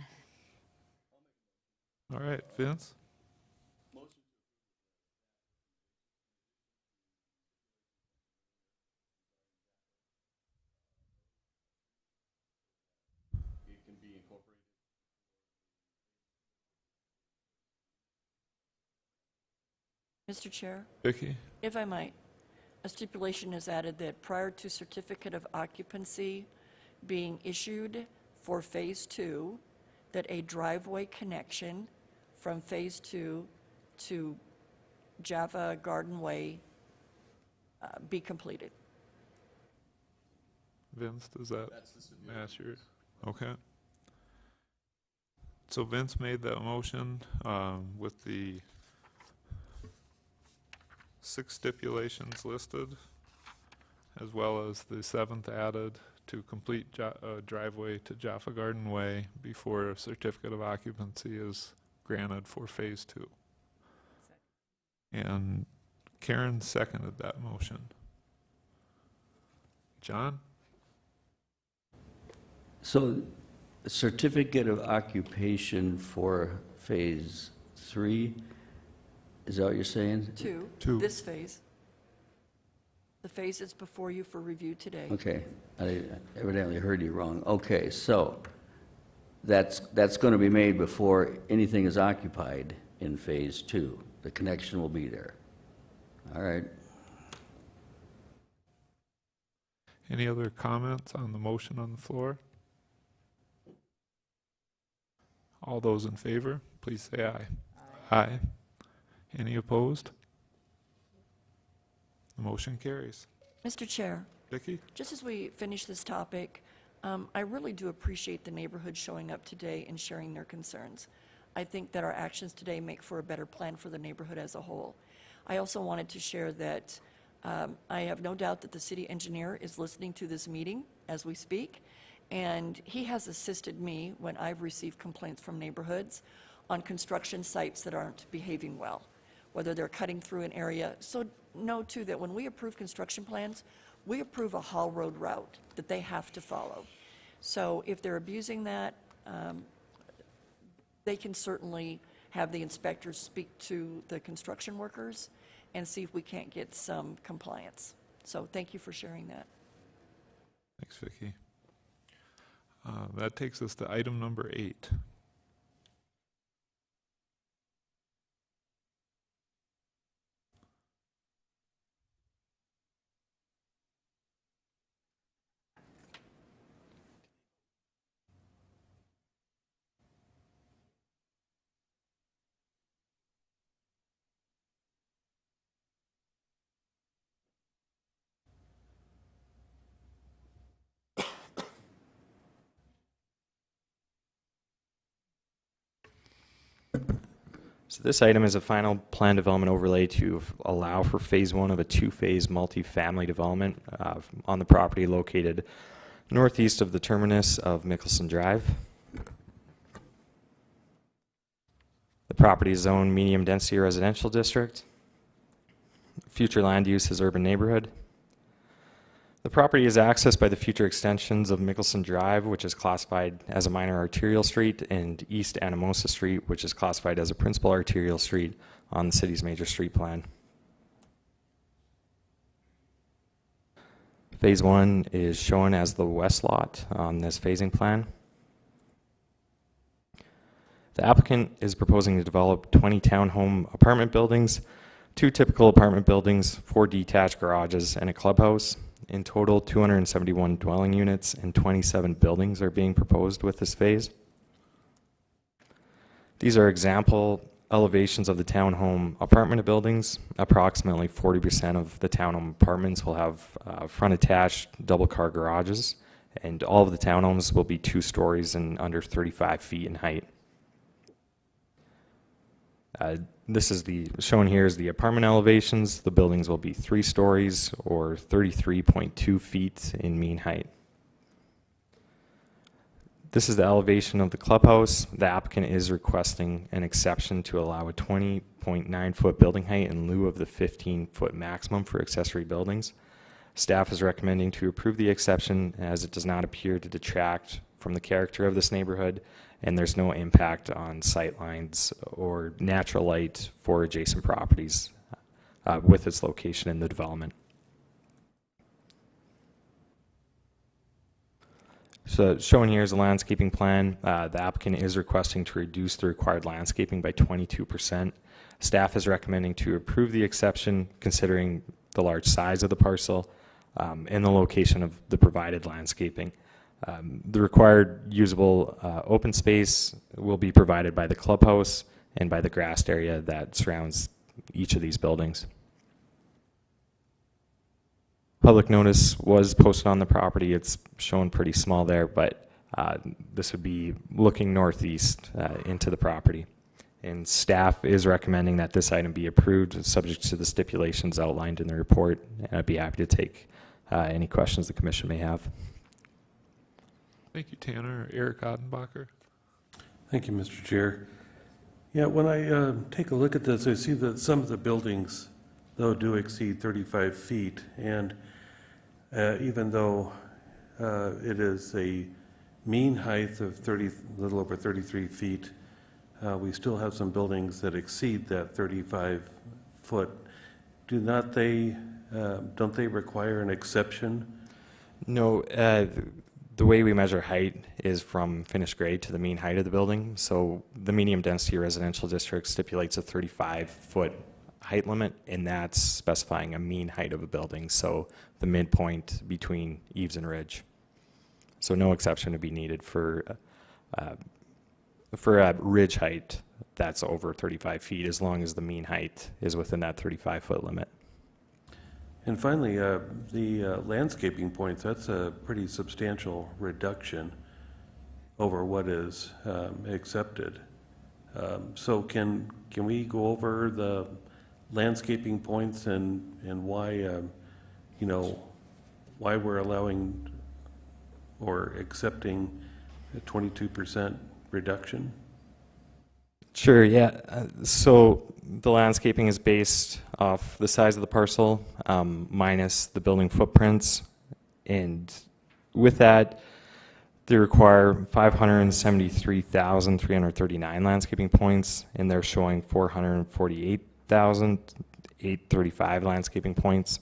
All right, Vince? It can be incorporated. Mr. Chair, Vicki? if I might, a stipulation is added that prior to certificate of occupancy being issued for Phase 2, that a driveway connection from Phase 2 to Java Garden Way be completed. Vince, does that match your? Okay. So Vince made that motion with the 6 stipulations listed, as well as the 7th added to complete driveway to Jaffa Garden Way before a certificate of occupancy is granted for Phase 2. And Karen seconded that motion. John? So, a certificate of occupation for Phase 3, is that what you're saying? Two. This phase. The phase that's before you for review today. Okay, I evidently heard you wrong. Okay, so that's going to be made before anything is occupied in Phase 2. The connection will be there. All right. Any other comments on the motion on the floor? All those in favor, please say aye. Aye. Any opposed? The motion carries. Mr. Chair, Vicki? just as we finish this topic, I really do appreciate the neighborhood showing up today and sharing their concerns. I think that our actions today make for a better plan for the neighborhood as a whole. I also wanted to share that I have no doubt that the city engineer is listening to this meeting as we speak, and he has assisted me when I've received complaints from neighborhoods on construction sites that aren't behaving well, whether they're cutting through an area. So know too that when we approve construction plans, we approve a haul road route that they have to follow. So if they're abusing that, they can certainly have the inspectors speak to the construction workers and see if we can't get some compliance. So thank you for sharing that. Thanks, Vicki. That takes us to item number 8. So this item is a final plan development overlay to allow for Phase 1 of a 2-phase multifamily development on the property located northeast of the terminus of Mickelson Drive. The property is zoned medium-density residential district. Future land use is urban neighborhood. The property is accessed by the future extensions of Mickelson Drive, which is classified as a minor arterial street, and East Anamosa Street, which is classified as a principal arterial street on the city's major street plan. Phase 1 is shown as the west lot on this phasing plan. The applicant is proposing to develop 20 townhome apartment buildings, 2 typical apartment buildings, 4 detached garages, and a clubhouse. In total, 271 dwelling units and 27 buildings are being proposed with this phase. These are example elevations of the townhome apartment buildings. Approximately 40% of the townhome apartments will have front attached double car garages, and all of the townhomes will be 2 stories and under 35 feet in height. This is shown here is the apartment elevations. The buildings will be 3 stories or 33.2 feet in mean height. This is the elevation of the clubhouse. The applicant is requesting an exception to allow a 20.9 foot building height in lieu of the 15-foot maximum for accessory buildings. Staff is recommending to approve the exception as it does not appear to detract from the character of this neighborhood, and there's no impact on sight lines or natural light for adjacent properties with its location in the development. So shown here is a landscaping plan. The applicant is requesting to reduce the required landscaping by 22%. Staff is recommending to approve the exception considering the large size of the parcel and the location of the provided landscaping. The required usable open space will be provided by the clubhouse and by the grassed area that surrounds each of these buildings. Public notice was posted on the property. It's shown pretty small there, but this would be looking northeast into the property. And staff is recommending that this item be approved subject to the stipulations outlined in the report. And I'd be happy to take any questions the commission may have. Thank you, Tanner. Eric Odenbacher. Thank you, Mr. Chair. Yeah, when I take a look at this, I see that some of the buildings, though, do exceed 35 feet. And even though it is a mean height of a little over 33 feet, we still have some buildings that exceed that 35 foot. Don't they require an exception? No, the way we measure height is from finished grade to the mean height of the building. So the medium density residential district stipulates a 35-foot height limit, and that's specifying a mean height of a building, so the midpoint between eaves and ridge. So no exception to be needed for a ridge height that's over 35 feet, as long as the mean height is within that 35-foot limit. And finally, the landscaping points, that's a pretty substantial reduction over what is accepted. So can we go over the landscaping points and why, why we're allowing or accepting a 22% reduction? Sure, yeah. So the landscaping is based off the size of the parcel minus the building footprints. And with that, they require 573,339 landscaping points, and they're showing 448,835 landscaping points.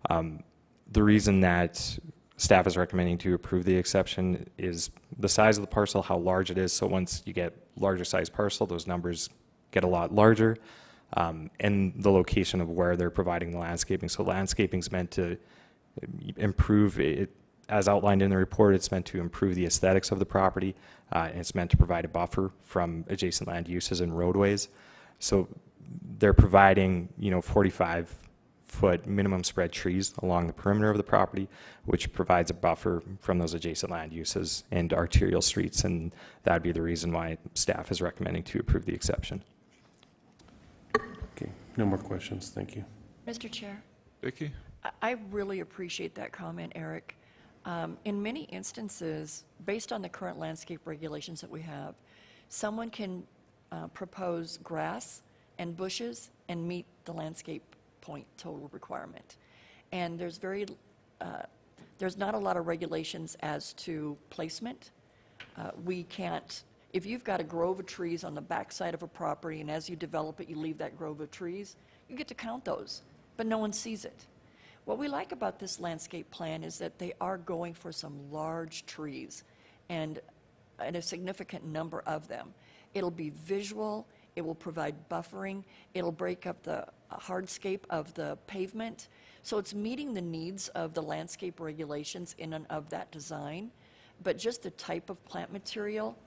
The reason that staff is recommending to approve the exception is the size of the parcel, how large it is. So once you get larger size parcel, those numbers get a lot larger, and the location of where they're providing the landscaping. So landscaping is meant to improve it, as outlined in the report. It's meant to improve the aesthetics of the property, and it's meant to provide a buffer from adjacent land uses and roadways. So they're providing, 45-foot minimum spread trees along the perimeter of the property, which provides a buffer from those adjacent land uses and arterial streets, and that would be the reason why staff is recommending to approve the exception. Okay, no more questions. Thank you. Mr. Chair, Vicki? I really appreciate that comment, Eric. In many instances, based on the current landscape regulations that we have, someone can propose grass and bushes and meet the landscape point total requirement. And there's not a lot of regulations as to placement. We can't, if you've got a grove of trees on the backside of a property and as you develop it, you leave that grove of trees, you get to count those, but no one sees it. What we like about this landscape plan is that they are going for some large trees and a significant number of them. It'll be visual, it will provide buffering, it'll break up the hardscape of the pavement. So it's meeting the needs of the landscape regulations in and of that design, but just the type of plant material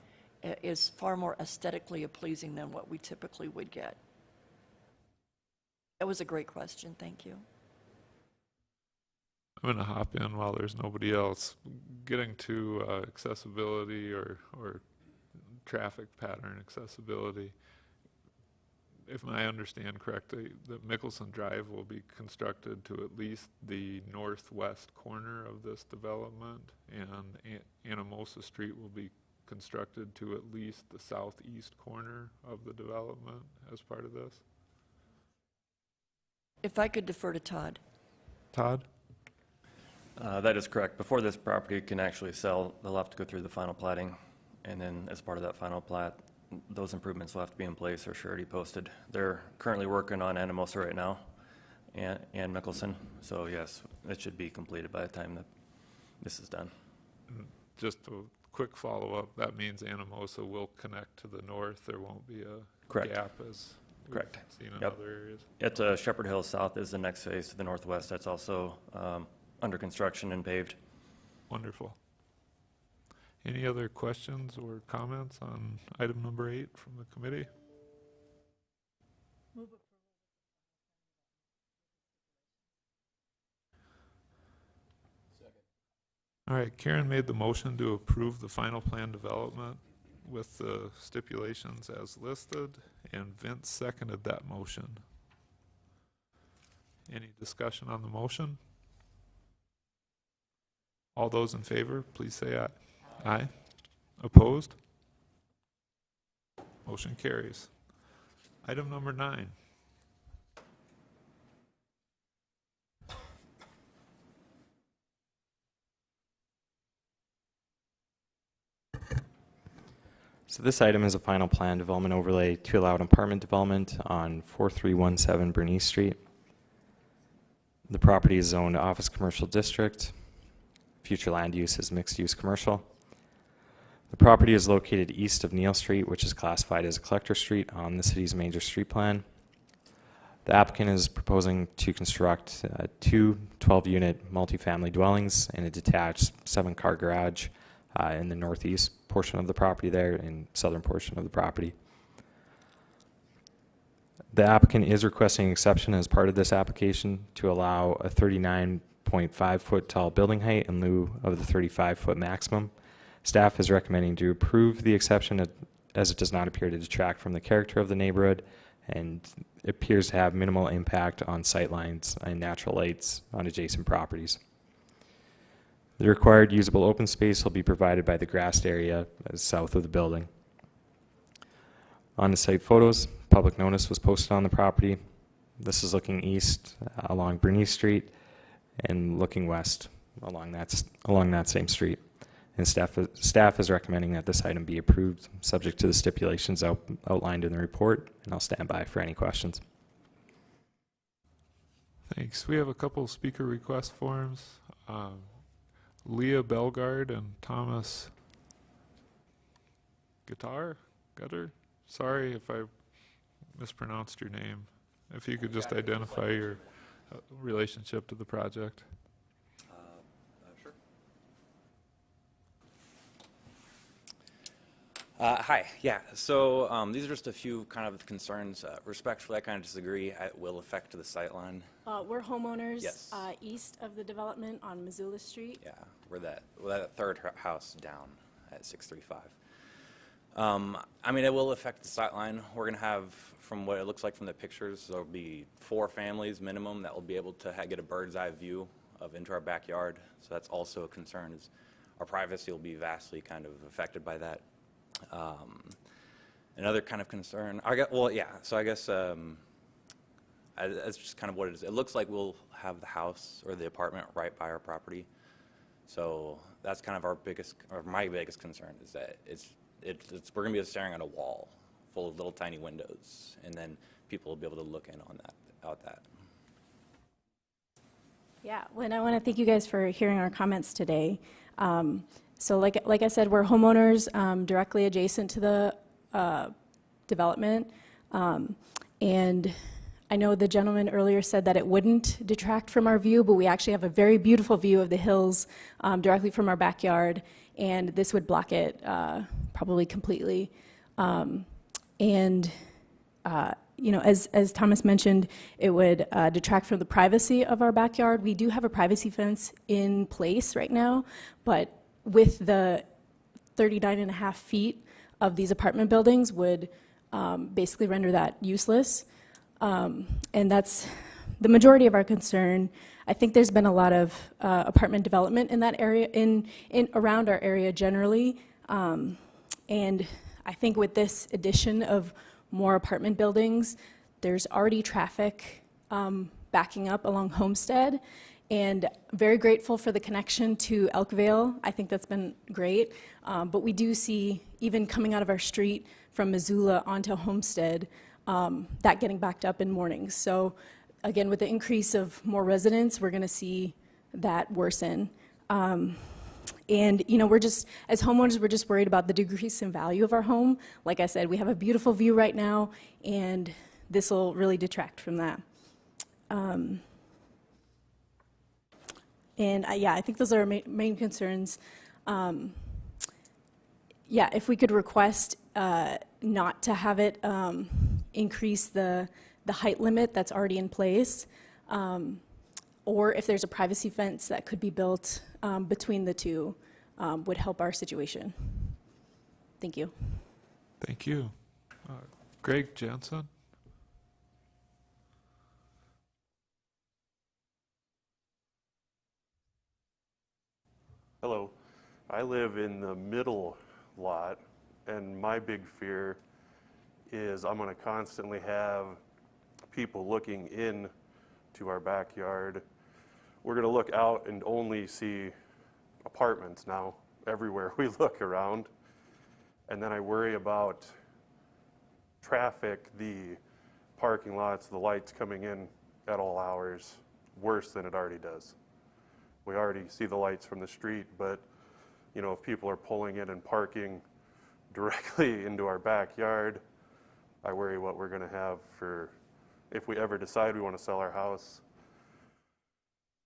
is far more aesthetically pleasing than what we typically would get. That was a great question, thank you. I'm going to hop in while there's nobody else. Getting to accessibility or traffic pattern accessibility, if I understand correctly, that Mickelson Drive will be constructed to at least the northwest corner of this development, and Anamosa Street will be constructed to at least the southeast corner of the development as part of this? If I could defer to Todd. Todd? That is correct. Before this property can actually sell, they'll have to go through the final plating, and then as part of that final plat, those improvements will have to be in place or surety posted. They're currently working on Anamosa right now and Mickelson, so yes, it should be completed by the time that this is done. Just a quick follow-up, that means Anamosa will connect to the north. There won't be a Correct. gap as we've Correct. seen in Yep. other areas. At Shepherd Hill South is the next phase to the northwest. That's also under construction and paved. Wonderful. Any other questions or comments on item number 8 from the committee? All right, Karen made the motion to approve the final plan development with the stipulations as listed, and Vince seconded that motion. Any discussion on the motion? All those in favor, please say aye. Aye. Opposed? Motion carries. Item number 9. So this item is a final plan development overlay to allow an apartment development on 4317 Bernice Street. The property is zoned office commercial district. Future land use is mixed use commercial. The property is located east of Neal Street, which is classified as a collector street on the city's major street plan. The applicant is proposing to construct 2 12-unit multifamily dwellings and a detached 7-car garage in the northeast portion of the property there and southern portion of the property. The applicant is requesting exception as part of this application to allow a 39.5-foot tall building height in lieu of the 35-foot maximum. Staff is recommending to approve the exception as it does not appear to detract from the character of the neighborhood and appears to have minimal impact on sightlines and natural lights on adjacent properties. The required usable open space will be provided by the grassed area south of the building. On the site photos, public notice was posted on the property. This is looking east along Bernice Street and looking west along that same street. And staff is recommending that this item be approved, subject to the stipulations outlined in the report, and I'll stand by for any questions. Thanks. We have a couple of speaker request forms. Leah Belgard and Thomas Gutter. Sorry if I mispronounced your name. If you could just identify your relationship to the project. Sure. Hi, yeah, so these are just a few kind of concerns. Respectfully, I kind of disagree. It will affect the sightline. We're homeowners Yes. East of the development on Missoula Street. Yeah, we're that third house down at 635. I mean, it will affect the sightline. We're going to have, from what it looks like from the pictures, there'll be 4 families minimum that will be able to get a bird's eye view into our backyard. So that's also a concern, is our privacy will be vastly kind of affected by that. Another kind of concern, so I guess that's just kind of what it is. It looks like we'll have the house or the apartment right by our property. So that's kind of my biggest concern, is that we're going to be staring at a wall full of little tiny windows, and then people will be able to look in on that. Yeah, well, and I want to thank you guys for hearing our comments today. So like I said, we're homeowners directly adjacent to the development. And I know the gentleman earlier said that it wouldn't detract from our view, but we actually have a very beautiful view of the hills directly from our backyard, and this would block it probably completely. You know, as Thomas mentioned, it would detract from the privacy of our backyard. We do have a privacy fence in place right now, but with the 39.5 feet of these apartment buildings would basically render that useless. And that's the majority of our concern. I think there's been a lot of apartment development in that area, in around our area generally. And I think with this addition of more apartment buildings, there's already traffic backing up along Homestead, and very grateful for the connection to Elkvale. I think that's been great. But we do see, even coming out of our street from Missoula onto Homestead, that getting backed up in mornings. So again, with the increase of more residents, we're gonna see that worsen. And you know, we're just, as homeowners, we're just worried about the decrease in value of our home. Like I said, we have a beautiful view right now, and this will really detract from that. Yeah, I think those are our main concerns. Yeah, if we could request not to have it increase the height limit that's already in place, or if there's a privacy fence that could be built between the two, would help our situation. Thank you. Thank you. Greg Jensen? Hello. I live in the middle lot, and my big fear is I'm going to constantly have people looking in to our backyard. We're going to look out and only see apartments now everywhere we look around. And then I worry about traffic, the parking lots, the lights coming in at all hours, worse than it already does. We already see the lights from the street, but you know, if people are pulling in and parking directly into our backyard, I worry what we're going to have for, if we ever decide we want to sell our house.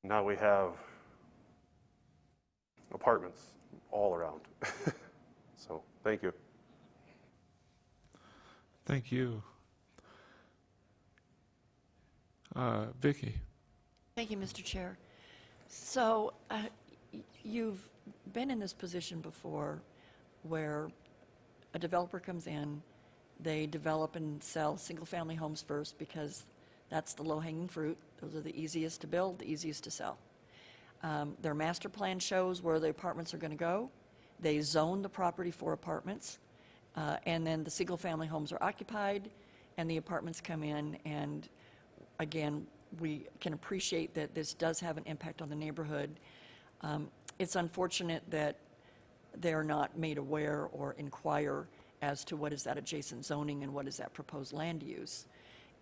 Now we have apartments all around. So, thank you. Thank you. Vicki? Thank you, Mr. Chair. So, you've been in this position before where a developer comes in, they develop and sell single-family homes first because that's the low-hanging fruit. Those are the easiest to build, the easiest to sell. Their master plan shows where the apartments are going to go. They zone the property for apartments, and then the single-family homes are occupied, and the apartments come in, and again, we can appreciate that this does have an impact on the neighborhood. It's unfortunate that they're not made aware or inquire as to what is that adjacent zoning and what is that proposed land use.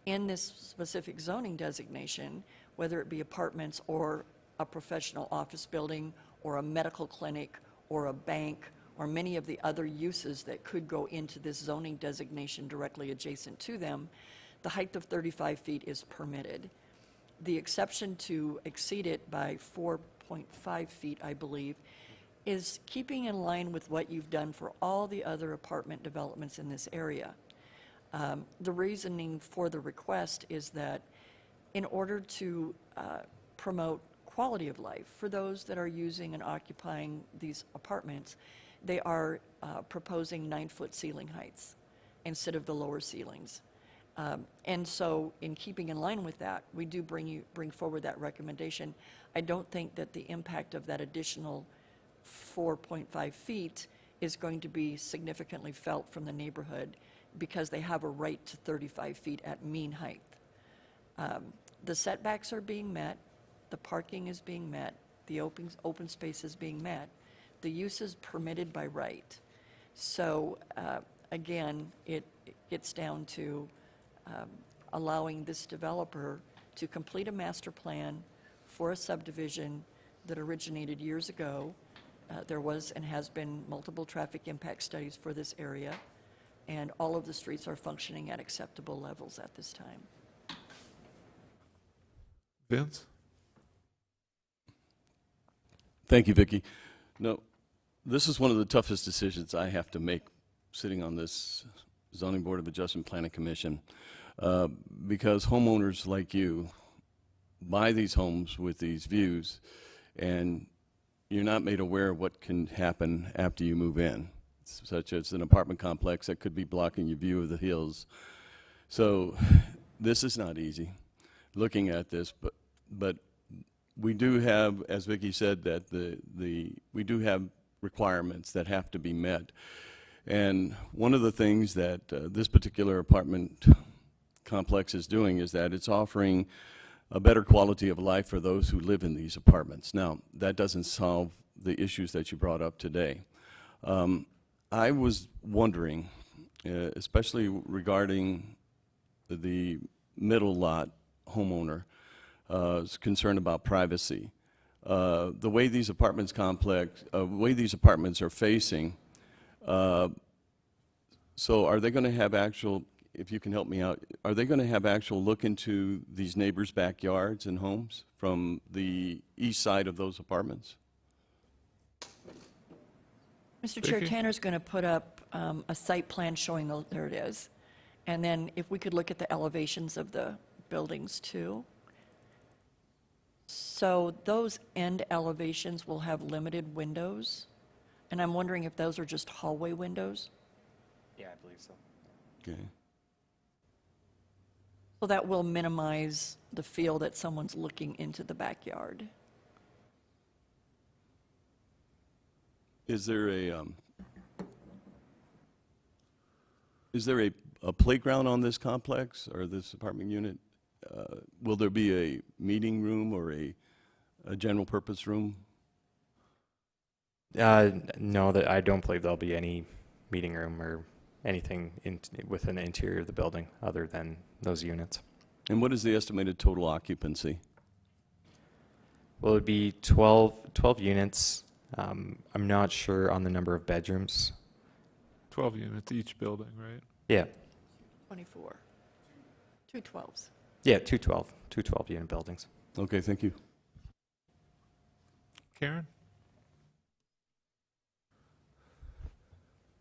In this specific zoning designation, whether it be apartments or a professional office building or a medical clinic or a bank or many of the other uses that could go into this zoning designation directly adjacent to them, the height of 35 feet is permitted. The exception to exceed it by 4.5 feet, I believe, is keeping in line with what you've done for all the other apartment developments in this area. The reasoning for the request is that in order to promote quality of life for those that are using and occupying these apartments, they are proposing 9-foot ceiling heights instead of the lower ceilings. And so in keeping in line with that, we do bring forward that recommendation. I don't think that the impact of that additional 4.5 feet is going to be significantly felt from the neighborhood because they have a right to 35 feet at mean height. The setbacks are being met, the parking is being met, the open space is being met, the use is permitted by right. So again, it gets down to allowing this developer to complete a master plan for a subdivision that originated years ago. There was and has been multiple traffic impact studies for this area, and all of the streets are functioning at acceptable levels at this time. Vince? Thank you, Vicki. No, this is one of the toughest decisions I have to make sitting on this Zoning Board of Adjustment Planning Commission, because homeowners like you buy these homes with these views, and you're not made aware of what can happen after you move in. such as an apartment complex that could be blocking your view of the hills. So this is not easy, looking at this, but we do have, as Vicki said, that we do have requirements that have to be met. And one of the things that this particular apartment complex is doing is that it's offering a better quality of life for those who live in these apartments. Now, that doesn't solve the issues that you brought up today. I was wondering, especially regarding the middle lot homeowner, is concerned about privacy. The way these apartments are facing, so are they going to have actual, if you can help me out, are they going to have actual look into these neighbors' backyards and homes from the east side of those apartments? Mr. Chair, Tanner's going to put up a site plan showing, there it is. And then if we could look at the elevations of the buildings too. So those end elevations will have limited windows. And I'm wondering if those are just hallway windows? Yeah, I believe so. Okay. So that will minimize the feel that someone's looking into the backyard. Is there a playground on this complex or this apartment unit? Will there be a meeting room or a general purpose room? No, that I don't believe there'll be any meeting room or anything within the interior of the building other than those units. And what is the estimated total occupancy? Well, it would be 12 units. I'm not sure on the number of bedrooms. 12 units each building, right? Yeah. 24. 2 12s. Yeah, two 12-unit buildings. Okay, thank you. Karen?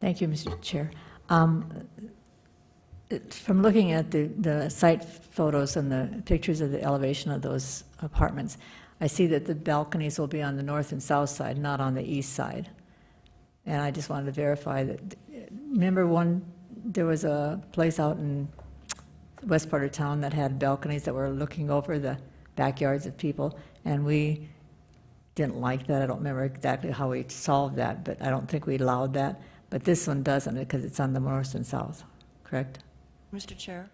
Thank you, Mr. Chair. From looking at the site photos and the pictures of the elevation of those apartments, I see that the balconies will be on the north and south side, not on the east side. And I just wanted to verify that, remember there was a place out in west part of town that had balconies that were looking over the backyards of people, and we didn't like that. I don't remember exactly how we solved that, but I don't think we allowed that. But this one doesn't because it's on the north and south, correct? Mr. Chair,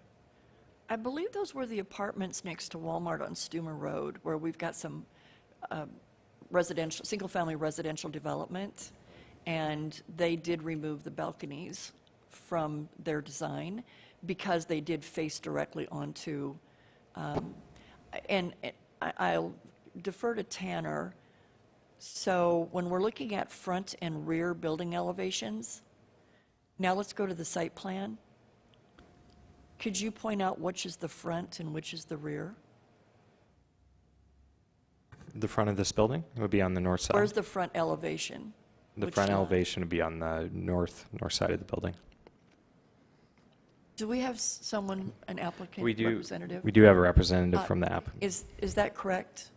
I believe those were the apartments next to Walmart on Stumer Road, where we've got some single-family residential development, and they did remove the balconies from their design because they did face directly onto, and I'll defer to Tanner. So when we're looking at front and rear building elevations, now let's go to the site plan. Could you point out which is the front and which is the rear? The front of this building would be on the north side. Where's the front elevation? The Which front lot? elevation would be on the north side of the building. Do we have an applicant representative? We do have a representative from the app. Is that correct?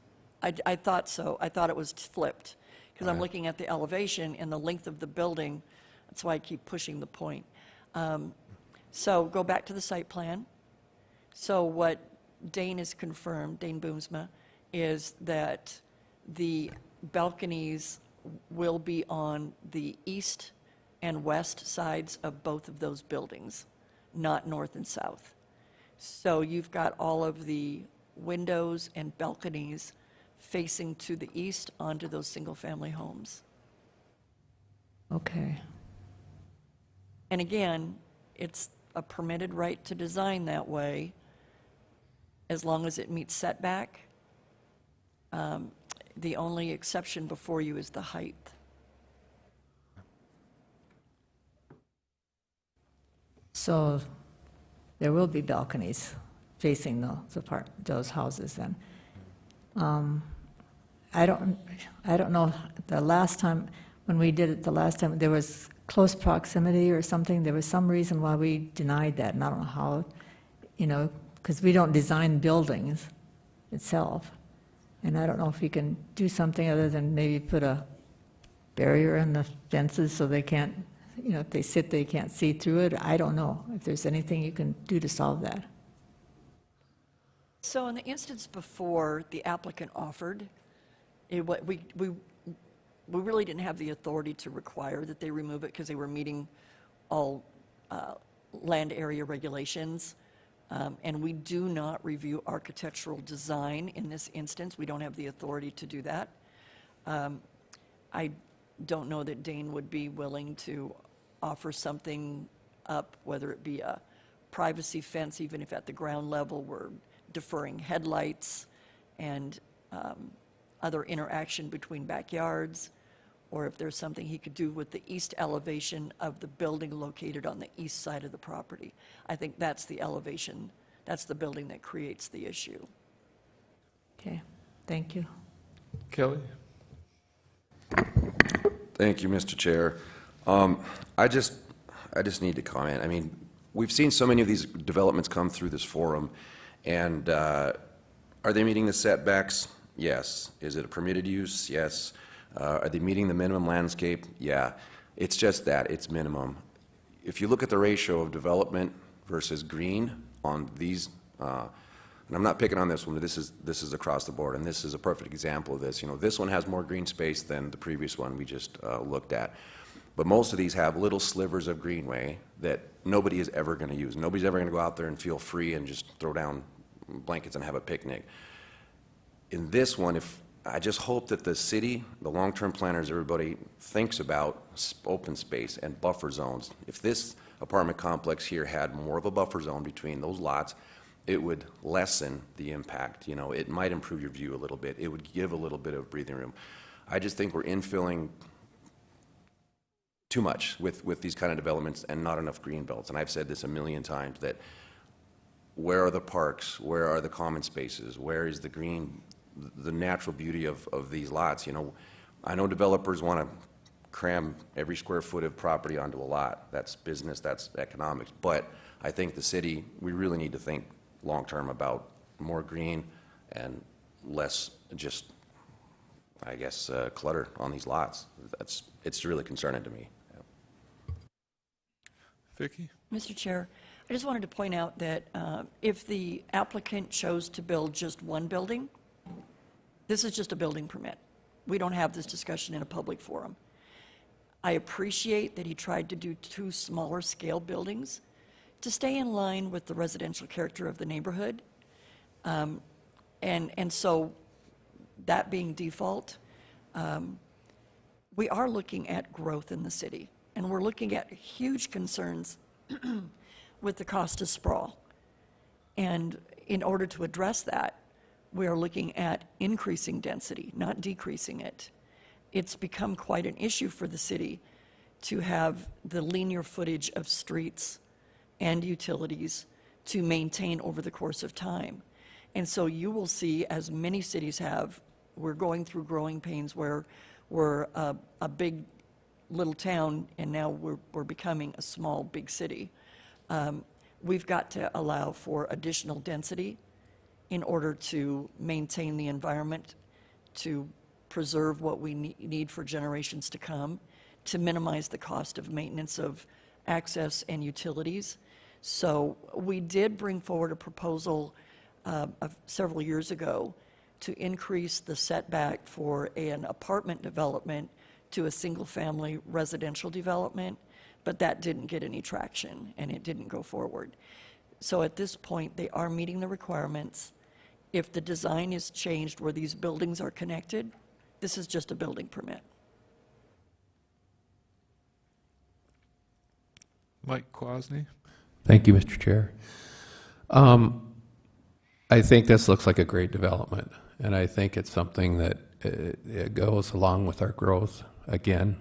I thought so. I thought it was flipped because I'm looking at the elevation and the length of the building. That's why I keep pushing the point. So go back to the site plan. So what Dane has confirmed, Dane Boomsma, is that the balconies will be on the east and west sides of both of those buildings, not north and south. So you've got all of the windows and balconies facing to the east onto those single-family homes. Okay. And again, it's a permitted right to design that way as long as it meets setback. The only exception before you is the height. So there will be balconies facing those houses then. I don't know, the last time, when we did it the last time, there was close proximity or something. There was some reason why we denied that, and I don't know how, because we don't design buildings itself. And I don't know if you can do something other than maybe put a barrier in the fences so they can't, you know, if they sit there, you can't see through it. I don't know if there's anything you can do to solve that. So in the instance before the applicant offered, we really didn't have the authority to require that they remove it because they were meeting all land area regulations. And we do not review architectural design in this instance. We don't have the authority to do that. I don't know that Dane would be willing to offer something up, whether it be a privacy fence, even if at the ground level we're deferring headlights and other interaction between backyards, or if there's something he could do with the east elevation of the building located on the east side of the property. I think that's the elevation, that's the building that creates the issue. Okay, thank you. Kelly? Thank you, Mr. Chair. I just need to comment. I mean, we've seen so many of these developments come through this forum, and are they meeting the setbacks? Yes. Is it a permitted use? Yes. Are they meeting the minimum landscape? Yeah. It's just that, it's minimum. If you look at the ratio of development versus green on these, and I'm not picking on this one, but this is across the board, and this is a perfect example of this. You know, this one has more green space than the previous one we just looked at. But most of these have little slivers of greenway that nobody is ever going to use. Nobody's ever going to go out there and feel free and just throw down blankets and have a picnic. In this one, I just hope that the city, the long-term planners, everybody thinks about open space and buffer zones. If this apartment complex here had more of a buffer zone between those lots, it would lessen the impact. You know, it might improve your view a little bit. It would give a little bit of breathing room. I just think we're infilling too much with these kind of developments and not enough green belts. And I've said this a million times, that where are the parks? Where are the common spaces? Where is the green, the natural beauty of these lots? You know, I know developers want to cram every square foot of property onto a lot. That's business, that's economics. But I think the city, we really need to think long-term about more green and less just, I guess, clutter on these lots. It's really concerning to me. Vicki? Mr. Chair, I just wanted to point out that if the applicant chose to build just one building, this is just a building permit. We don't have this discussion in a public forum. I appreciate that he tried to do 2 smaller scale buildings to stay in line with the residential character of the neighborhood. And so that being default, we are looking at growth in the city, and we're looking at huge concerns with the cost of sprawl. And in order to address that, we are looking at increasing density, not decreasing it. It's become quite an issue for the city to have the linear footage of streets and utilities to maintain over the course of time. And so you will see, as many cities have, we're going through growing pains where we're a big little town and now we're becoming a small big city. We've got to allow for additional density in order to maintain the environment, to preserve what we need for generations to come, to minimize the cost of maintenance of access and utilities. So we did bring forward a proposal several years ago to increase the setback for an apartment development to a single-family residential development, but that didn't get any traction and it didn't go forward. So at this point, they are meeting the requirements. If the design is changed where these buildings are connected, this is just a building permit. Mike Kwasny? Thank you, Mr. Chair. I think this looks like a great development, and I think it's something that it goes along with our growth again.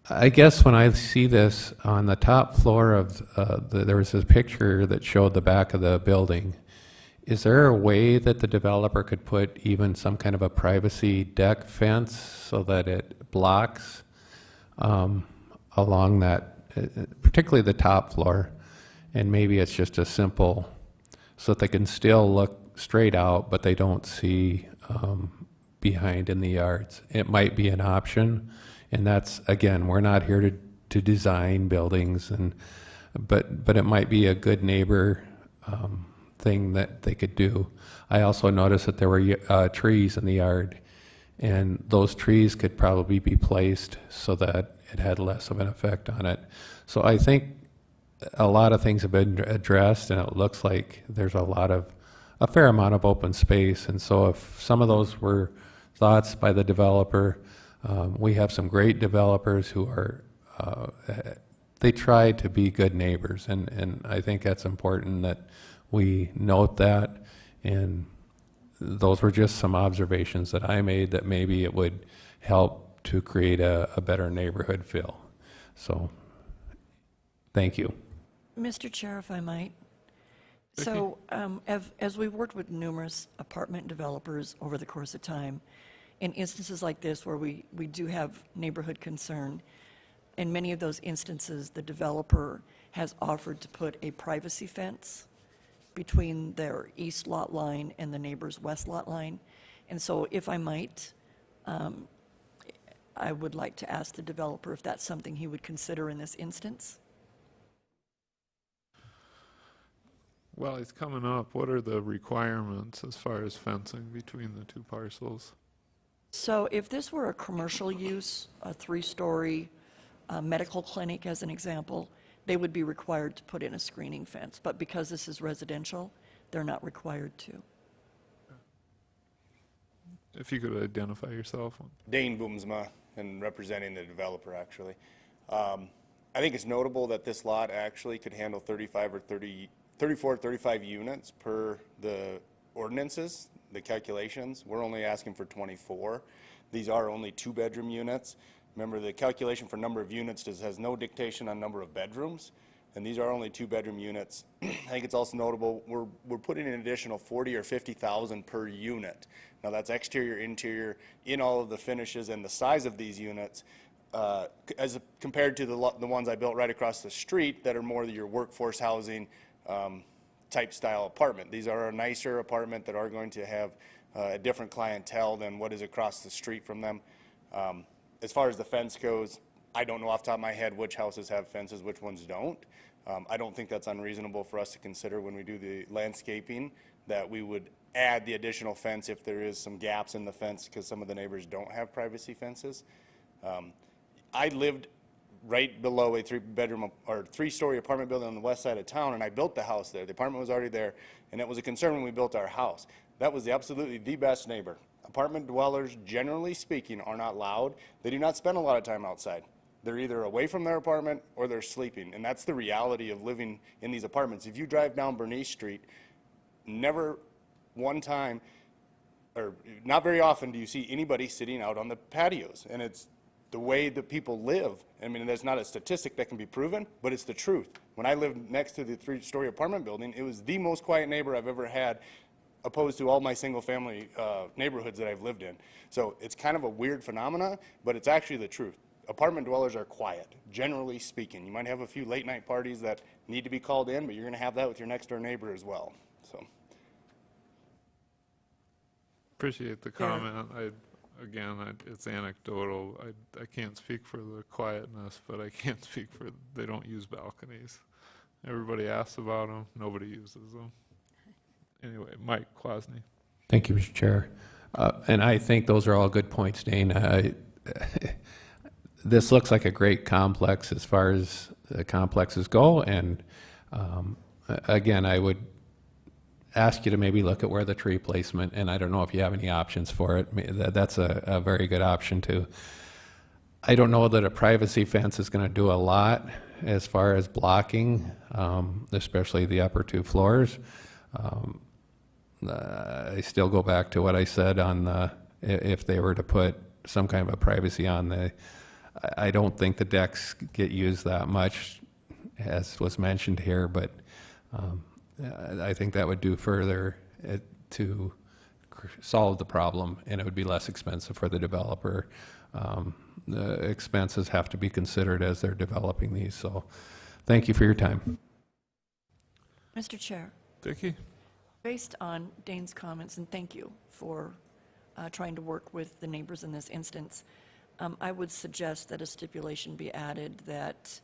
I guess when I see this on the top floor of, there was a picture that showed the back of the building. Is there a way that the developer could put even some kind of a privacy deck fence so that it blocks along that, particularly the top floor, and maybe it's just a simple, so that they can still look straight out, but they don't see behind in the yards. It might be an option, and that's, again, we're not here to to design buildings, but it might be a good neighbor thing that they could do. I also noticed that there were trees in the yard, and those trees could probably be placed so that it had less of an effect on it. So I think a lot of things have been addressed, and it looks like there's a fair amount of open space. And so if some of those were thoughts by the developer, we have some great developers who are, they try to be good neighbors, and I think that's important that we note that. And those were just some observations that I made that maybe it would help to create a better neighborhood feel. So, thank you. Mr. Chair, if I might. So, as we've worked with numerous apartment developers over the course of time, in instances like this where we do have neighborhood concern, in many of those instances, the developer has offered to put a privacy fence between their east lot line and the neighbor's west lot line. And so, if I might, I would like to ask the developer if that's something he would consider in this instance. Well, he's coming up. What are the requirements as far as fencing between the two parcels? So if this were a commercial use, a 3-story medical clinic as an example, they would be required to put in a screening fence. But because this is residential, they're not required to. If you could identify yourself. Dane Boomsma, and representing the developer, actually. I think it's notable that this lot actually could handle 34 or 35 units per the ordinances, the calculations. We're only asking for 24. These are only 2-bedroom units. Remember, the calculation for number of units has no dictation on number of bedrooms, and these are only 2-bedroom units. I think it's also notable we're putting an additional 40 or 50,000 per unit. Now that's exterior, interior, in all of the finishes, and the size of these units as compared to the ones I built right across the street that are more your workforce housing type style apartment. These are a nicer apartment that are going to have a different clientele than what is across the street from them. As far as the fence goes, I don't know off the top of my head which houses have fences, which ones don't. I don't think that's unreasonable for us to consider when we do the landscaping, that we would add the additional fence if there is some gaps in the fence because some of the neighbors don't have privacy fences. I lived right below a 3-bedroom or 3-story apartment building on the west side of town, and I built the house there. The apartment was already there, and it was a concern when we built our house. That was absolutely the best neighbor. Apartment dwellers, generally speaking, are not loud. They do not spend a lot of time outside. They're either away from their apartment or they're sleeping, and that's the reality of living in these apartments. If you drive down Bernice Street, never one time, or not very often, do you see anybody sitting out on the patios, and it's the way that people live. I mean, there's not a statistic that can be proven, but it's the truth. When I lived next to the 3-story apartment building, it was the most quiet neighbor I've ever had, opposed to all my single-family neighborhoods that I've lived in. So it's kind of a weird phenomena, but it's actually the truth. Apartment dwellers are quiet, generally speaking. You might have a few late-night parties that need to be called in, but you're going to have that with your next-door neighbor as well. So, Appreciate the comment. Again, it's anecdotal. I can't speak for the quietness, but I can't speak for, they don't use balconies. Everybody asks about them, nobody uses them. Anyway, Mike Kwasny. Thank you, Mr. Chair. And I think those are all good points, Dane. This looks like a great complex as far as the complexes go, and again, I would ask you to maybe look at where the tree placement, and I don't know if you have any options for it. That's a very good option too. I don't know that a privacy fence is going to do a lot as far as blocking, especially the upper 2 floors. I still go back to what I said on if they were to put some kind of a privacy on the, I don't think the decks get used that much, as was mentioned here, but I think that would do further to solve the problem, and it would be less expensive for the developer. The expenses have to be considered as they're developing these, so thank you for your time. Mr. Chair. Vicki? Based on Dane's comments, and thank you for trying to work with the neighbors in this instance, I would suggest that a stipulation be added that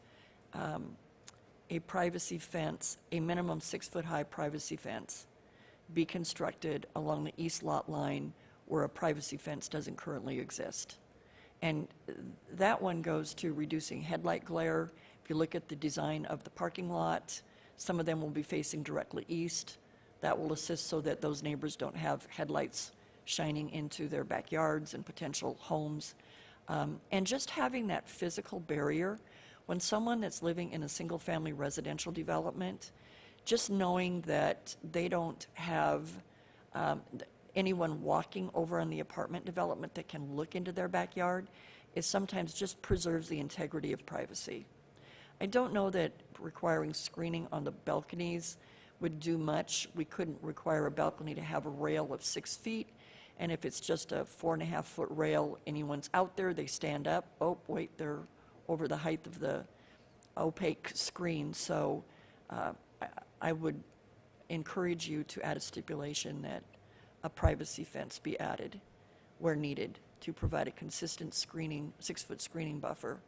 a privacy fence, a minimum 6-foot-high privacy fence, be constructed along the east lot line where a privacy fence doesn't currently exist. And that one goes to reducing headlight glare. If you look at the design of the parking lot, some of them will be facing directly east. That will assist so that those neighbors don't have headlights shining into their backyards and potential homes. And just having that physical barrier, when someone that's living in a single-family residential development, just knowing that they don't have anyone walking over on the apartment development that can look into their backyard, is sometimes just preserves the integrity of privacy. I don't know that requiring screening on the balconies would do much. We couldn't require a balcony to have a rail of 6 feet, and if it's just a 4.5-foot rail, anyone's out there, they stand up, oh, wait, they're over the height of the opaque screen. So I would encourage you to add a stipulation that a privacy fence be added where needed to provide a consistent screening, 6-foot screening buffer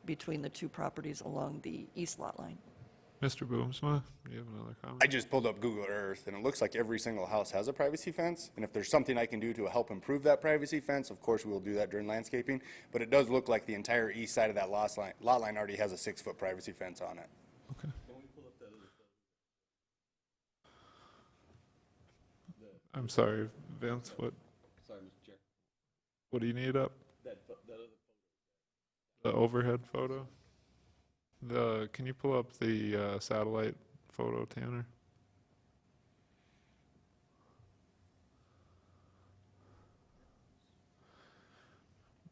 between the two properties along the east lot line. Mr. Boomsma, do you have another comment? I just pulled up Google Earth, and it looks like every single house has a privacy fence. And if there's something I can do to help improve that privacy fence, of course we will do that during landscaping. But it does look like the entire east side of that lot line already has a 6-foot privacy fence on it. Okay. I'm sorry, Vince, what? Sorry, Mr. Chair. What do you need up? That other The overhead photo? Can you pull up the satellite photo, Tanner?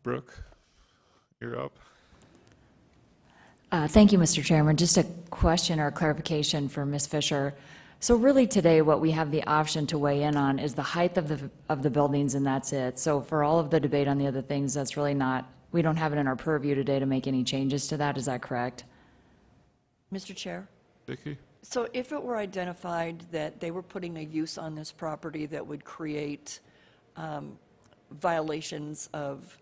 Brooke, you're up. Thank you, Mr. Chairman. Just a question or clarification for Ms. Fisher. So really today what we have the option to weigh in on is the height of the buildings, and that's it. So for all of the debate on the other things, that's really not, we don't have it in our purview today to make any changes to that. Is that correct? Mr. Chair? Vicki? So if it were identified that they were putting a use on this property that would create violations of,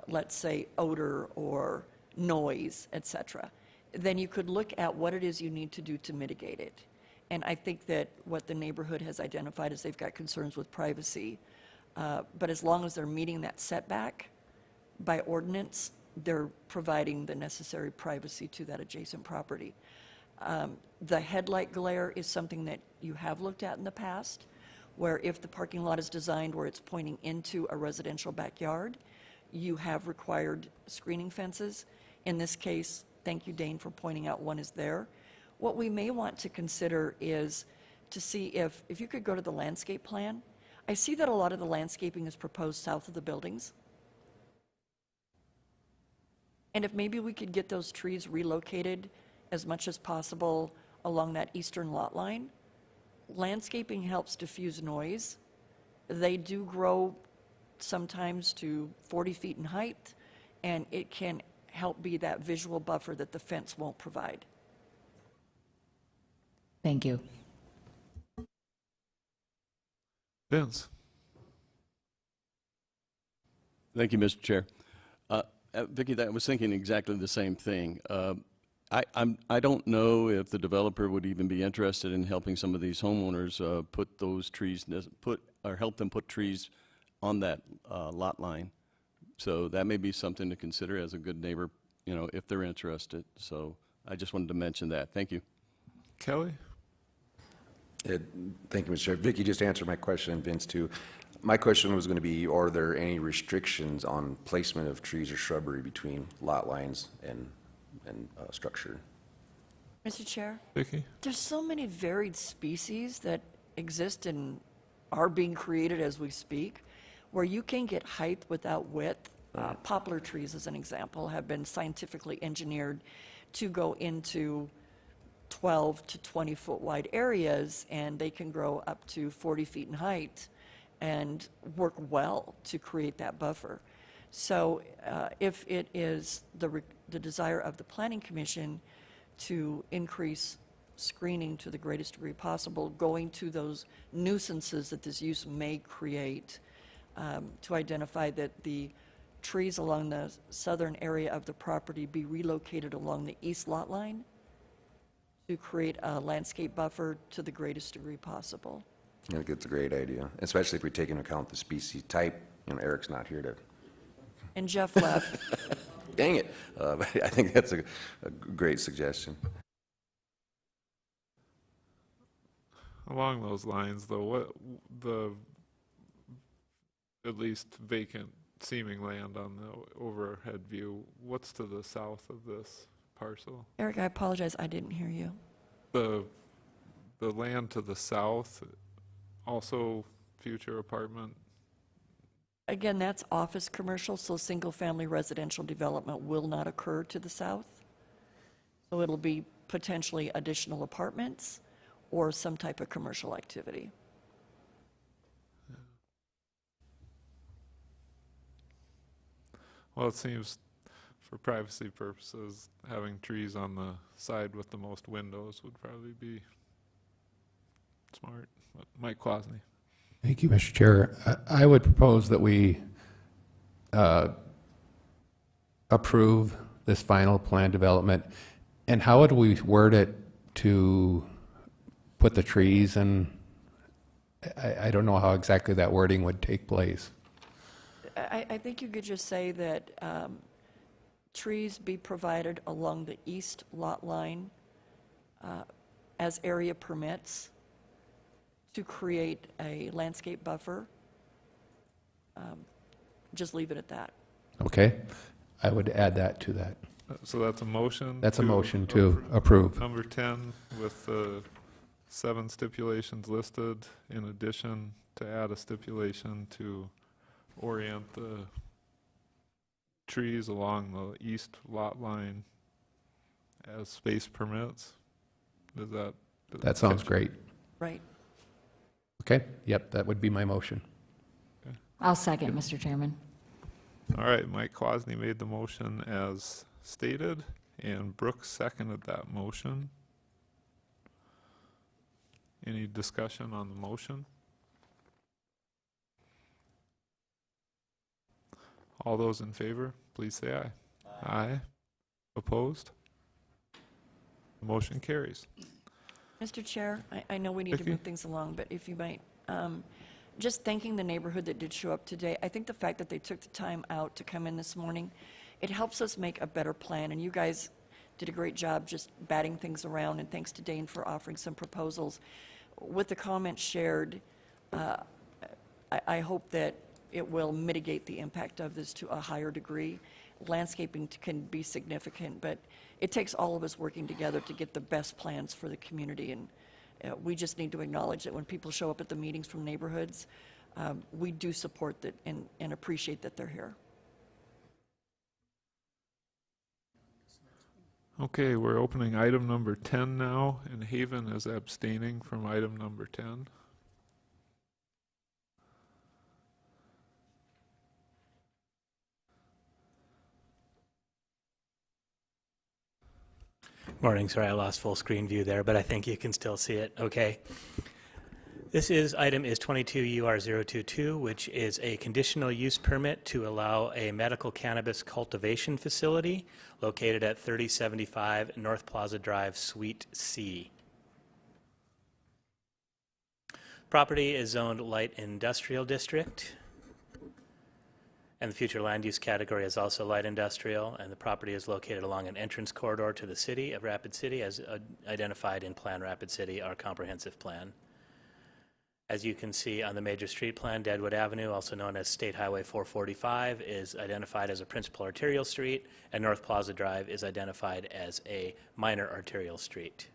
let's say, odor or noise, et cetera, then you could look at what it is you need to do to mitigate it. And I think that what the neighborhood has identified is they've got concerns with privacy. But as long as they're meeting that setback by ordinance, they're providing the necessary privacy to that adjacent property. The headlight glare is something that you have looked at in the past, where if the parking lot is designed where it's pointing into a residential backyard, you have required screening fences. In this case, thank you, Dane, for pointing out one is there. What we may want to consider is to see if you could go to the landscape plan. I see that a lot of the landscaping is proposed south of the buildings. And if maybe we could get those trees relocated as much as possible along that eastern lot line. Landscaping helps diffuse noise. They do grow sometimes to 40 feet in height, and it can help be that visual buffer that the fence won't provide. Thank you. Vince? Thank you, Mr. Chair. Vicki, I was thinking exactly the same thing. I don't know if the developer would even be interested in helping some of these homeowners put those trees, or help them put trees on that lot line. So that may be something to consider as a good neighbor, you know, if they're interested. So I just wanted to mention that. Thank you. Kelly? Thank you, Mr. Chair. Vicki just answered my question, and Vince too. My question was going to be, are there any restrictions on placement of trees or shrubbery between lot lines and structure? Mr. Chair? Vicki? There's so many varied species that exist and are being created as we speak, where you can get height without width. Poplar trees, as an example, have been scientifically engineered to go into 12 to 20 foot wide areas, and they can grow up to 40 feet in height and work well to create that buffer. So if it is the desire of the Planning Commission to increase screening to the greatest degree possible, going to those nuisances that this use may create, to identify that the trees along the southern area of the property be relocated along the east lot line to create a landscape buffer to the greatest degree possible. I think it's a great idea, especially if we take into account the species type. You know, Eric's not here to. And Jeff left. Dang it. But I think that's a great suggestion. Along those lines, though, what the at least vacant seeming land on the overhead view, what's to the south of this parcel? Eric, I apologize, I didn't hear you. The land to the south, also future apartment? Again, that's office commercial, so single-family residential development will not occur to the south. So it'll be potentially additional apartments or some type of commercial activity. Well, it seems for privacy purposes, having trees on the side with the most windows would probably be smart. But Mike Kwasny. Thank you, Mr. Chair. I would propose that we approve this final plan development. And how would we word it to put the trees in? I don't know how exactly that wording would take place. I think you could just say that trees be provided along the east lot line as area permits to create a landscape buffer. Just leave it at that. Okay. I would add that to that. So that's a motion? That's a motion to approve. Number 10 with the 7 stipulations listed, in addition to add a stipulation to orient the trees along the east lot line as space permits. Does that? That sounds great. Right. Okay, yep, that would be my motion. I'll second, Mr. Chairman. All right, Mike Kwasny made the motion as stated, and Brooks seconded that motion. Any discussion on the motion? All those in favor, please say aye. Aye. Opposed? The motion carries. Mr. Chair, I know we need to Vicki? move things along, but if you might, just thanking the neighborhood that did show up today. I think the fact that they took the time out to come in this morning, it helps us make a better plan, and you guys did a great job just batting things around, and thanks to Dane for offering some proposals. With the comments shared, I hope that it will mitigate the impact of this to a higher degree. Landscaping can be significant, but it takes all of us working together to get the best plans for the community, and we just need to acknowledge that when people show up at the meetings from neighborhoods, we do support that and appreciate that they're here. Okay, we're opening item number 10 now, and Haven is abstaining from item number 10. Morning, sorry I lost full screen view there, but I think you can still see it okay. This item is 22 UR 022, which is a conditional use permit to allow a medical cannabis cultivation facility located at 3075 North Plaza Drive, Suite C. Property is zoned light industrial district, and the future land use category is also light industrial, and the property is located along an entrance corridor to the city of Rapid City as identified in Plan Rapid City, our comprehensive plan. As you can see on the major street plan, Deadwood Avenue, also known as State Highway 445, is identified as a principal arterial street, and North Plaza Drive is identified as a minor arterial street.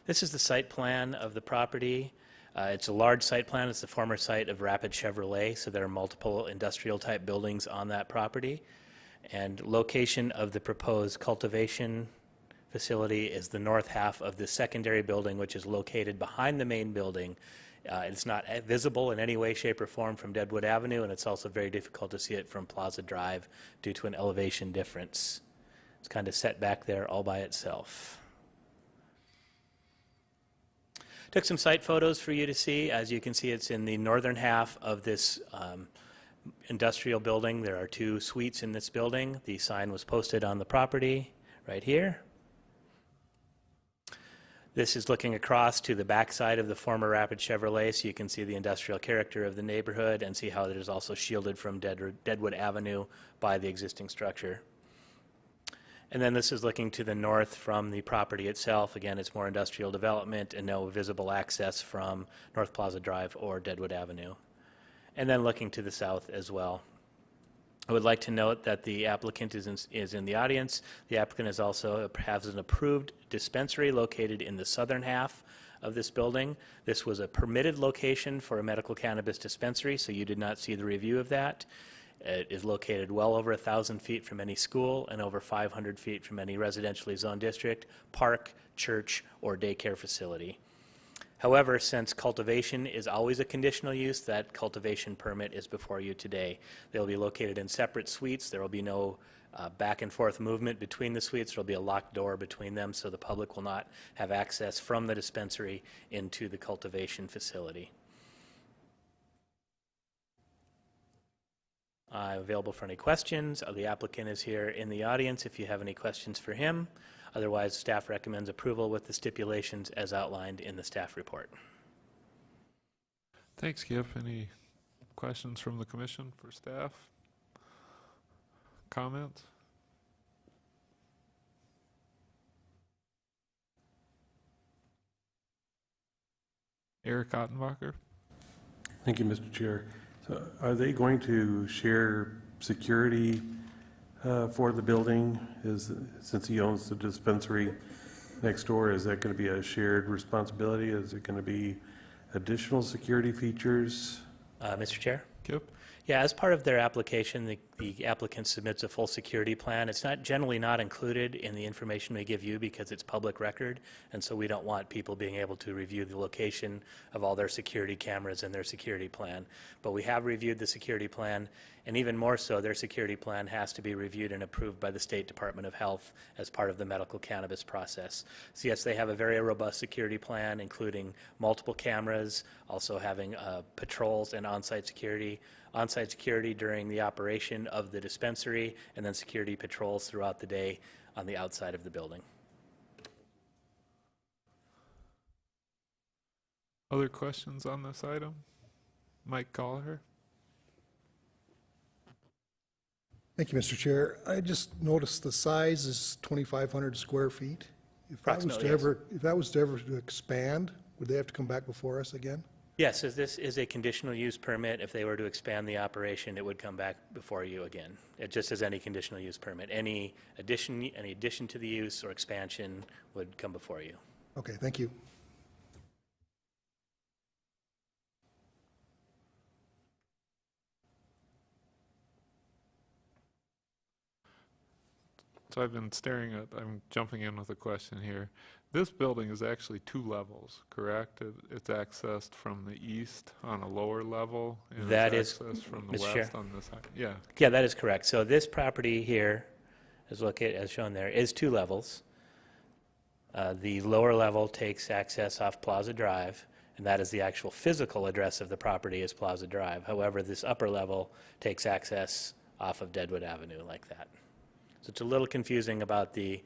This is the site plan of the property. It's a large site plan. It's the former site of Rapid Chevrolet, so there are multiple industrial type buildings on that property. And location of the proposed cultivation facility is the north half of the secondary building, which is located behind the main building. It's not visible in any way, shape, or form from Deadwood Avenue, and it's also very difficult to see it from Plaza Drive due to an elevation difference. It's kind of set back there all by itself. Took some site photos for you to see. As you can see, it's in the northern half of this industrial building. There are 2 suites in this building. The sign was posted on the property right here. This is looking across to the backside of the former Rapid Chevrolet, so you can see the industrial character of the neighborhood and see how it is also shielded from Deadwood Avenue by the existing structure. And then this is looking to the north from the property itself. Again, it's more industrial development and no visible access from North Plaza Drive or Deadwood Avenue. And then looking to the south as well. I would like to note that the applicant is in the audience. The applicant is also has an approved dispensary located in the southern half of this building. This was a permitted location for a medical cannabis dispensary, so you did not see the review of that. It is located well over 1,000 feet from any school and over 500 feet from any residentially zoned district, park, church, or daycare facility. However, since cultivation is always a conditional use, that cultivation permit is before you today. They'll be located in separate suites. There will be no back and forth movement between the suites. There will be a locked door between them, so the public will not have access from the dispensary into the cultivation facility. I'm available for any questions. The applicant is here in the audience if you have any questions for him. Otherwise, staff recommends approval with the stipulations as outlined in the staff report. Thanks, Kip. Any questions from the commission for staff? Comments? Eric Ottenbacher. Thank you, Mr. Chair. So are they going to share security for the building? Since he owns the dispensary next door, is that going to be a shared responsibility? Is it going to be additional security features? Mr. Chair? Kip? Yeah, as part of their application, the applicant submits a full security plan. It's not generally not included in the information we give you because it's public record, and so we don't want people being able to review the location of all their security cameras and their security plan. But we have reviewed the security plan, and even more so, their security plan has to be reviewed and approved by the State Department of Health as part of the medical cannabis process. So yes, they have a very robust security plan, including multiple cameras, also having patrols and on-site security during the operation of the dispensary, and then security patrols throughout the day on the outside of the building. Other questions on this item? Mike Collier. Thank you, Mr. Chair. I just noticed the size is 2,500 square feet. If that was to ever to expand, would they have to come back before us again? Yes, as this is a conditional use permit, if they were to expand the operation, it would come back before you again. It just as any conditional use permit. Any addition to the use or expansion would come before you. Okay, thank you. So I'm jumping in with a question here. This building is actually 2 levels, correct? It's accessed from the east on a lower level, and That it's is, accessed from the Mr. west Chair? on this side. Yeah. Yeah, that is correct. So this property here, is located as shown there, is 2 levels. The lower level takes access off Plaza Drive, and that is the actual physical address of the property is Plaza Drive. However, this upper level takes access off of Deadwood Avenue like that. So it's a little confusing about the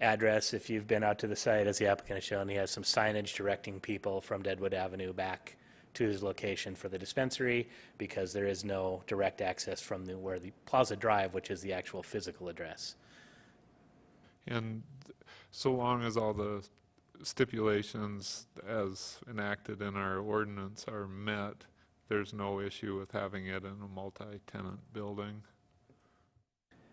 address. If you've been out to the site, as the applicant has shown, he has some signage directing people from Deadwood Avenue back to his location for the dispensary because there is no direct access from where the Plaza Drive, which is the actual physical address. And so long as all the stipulations as enacted in our ordinance are met, there's no issue with having it in a multi-tenant building?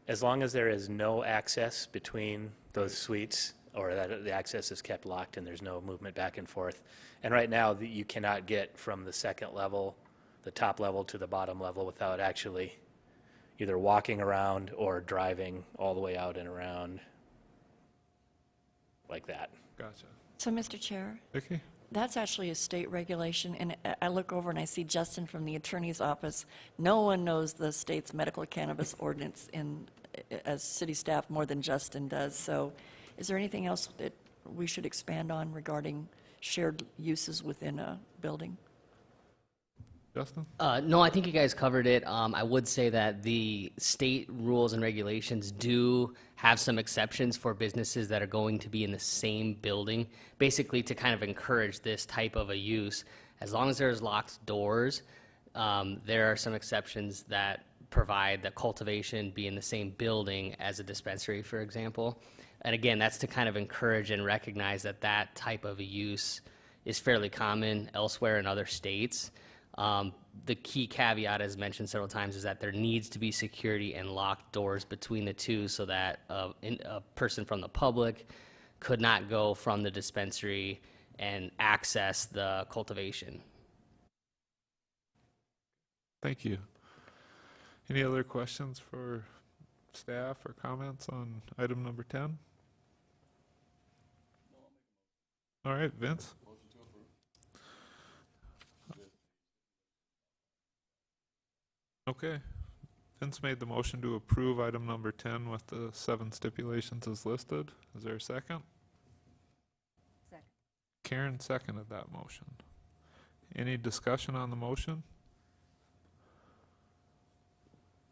As long as there is no access between those suites, or that the access is kept locked and there's no movement back and forth. And right now, you cannot get from the second level, the top level, to the bottom level without actually either walking around or driving all the way out and around like that. Gotcha. So, Mr. Chair? Vicki? That's actually a state regulation, and I look over and I see Justin from the attorney's office. No one knows the state's medical cannabis ordinance as city staff more than Justin does. So is there anything else that we should expand on regarding shared uses within a building? Justin? No, I think you guys covered it. I would say that the state rules and regulations do have some exceptions for businesses that are going to be in the same building, basically to kind of encourage this type of a use. As long as there's locked doors, there are some exceptions that provide that cultivation be in the same building as a dispensary, for example. And again, that's to kind of encourage and recognize that that type of a use is fairly common elsewhere in other states. The key caveat, as mentioned several times, is that there needs to be security and locked doors between the two so that a person from the public could not go from the dispensary and access the cultivation. Thank you. Any other questions for staff or comments on item number 10? All right, Vince? Okay. Vince made the motion to approve item number 10 with the 7 stipulations as listed. Is there a second? Second. Karen seconded that motion. Any discussion on the motion?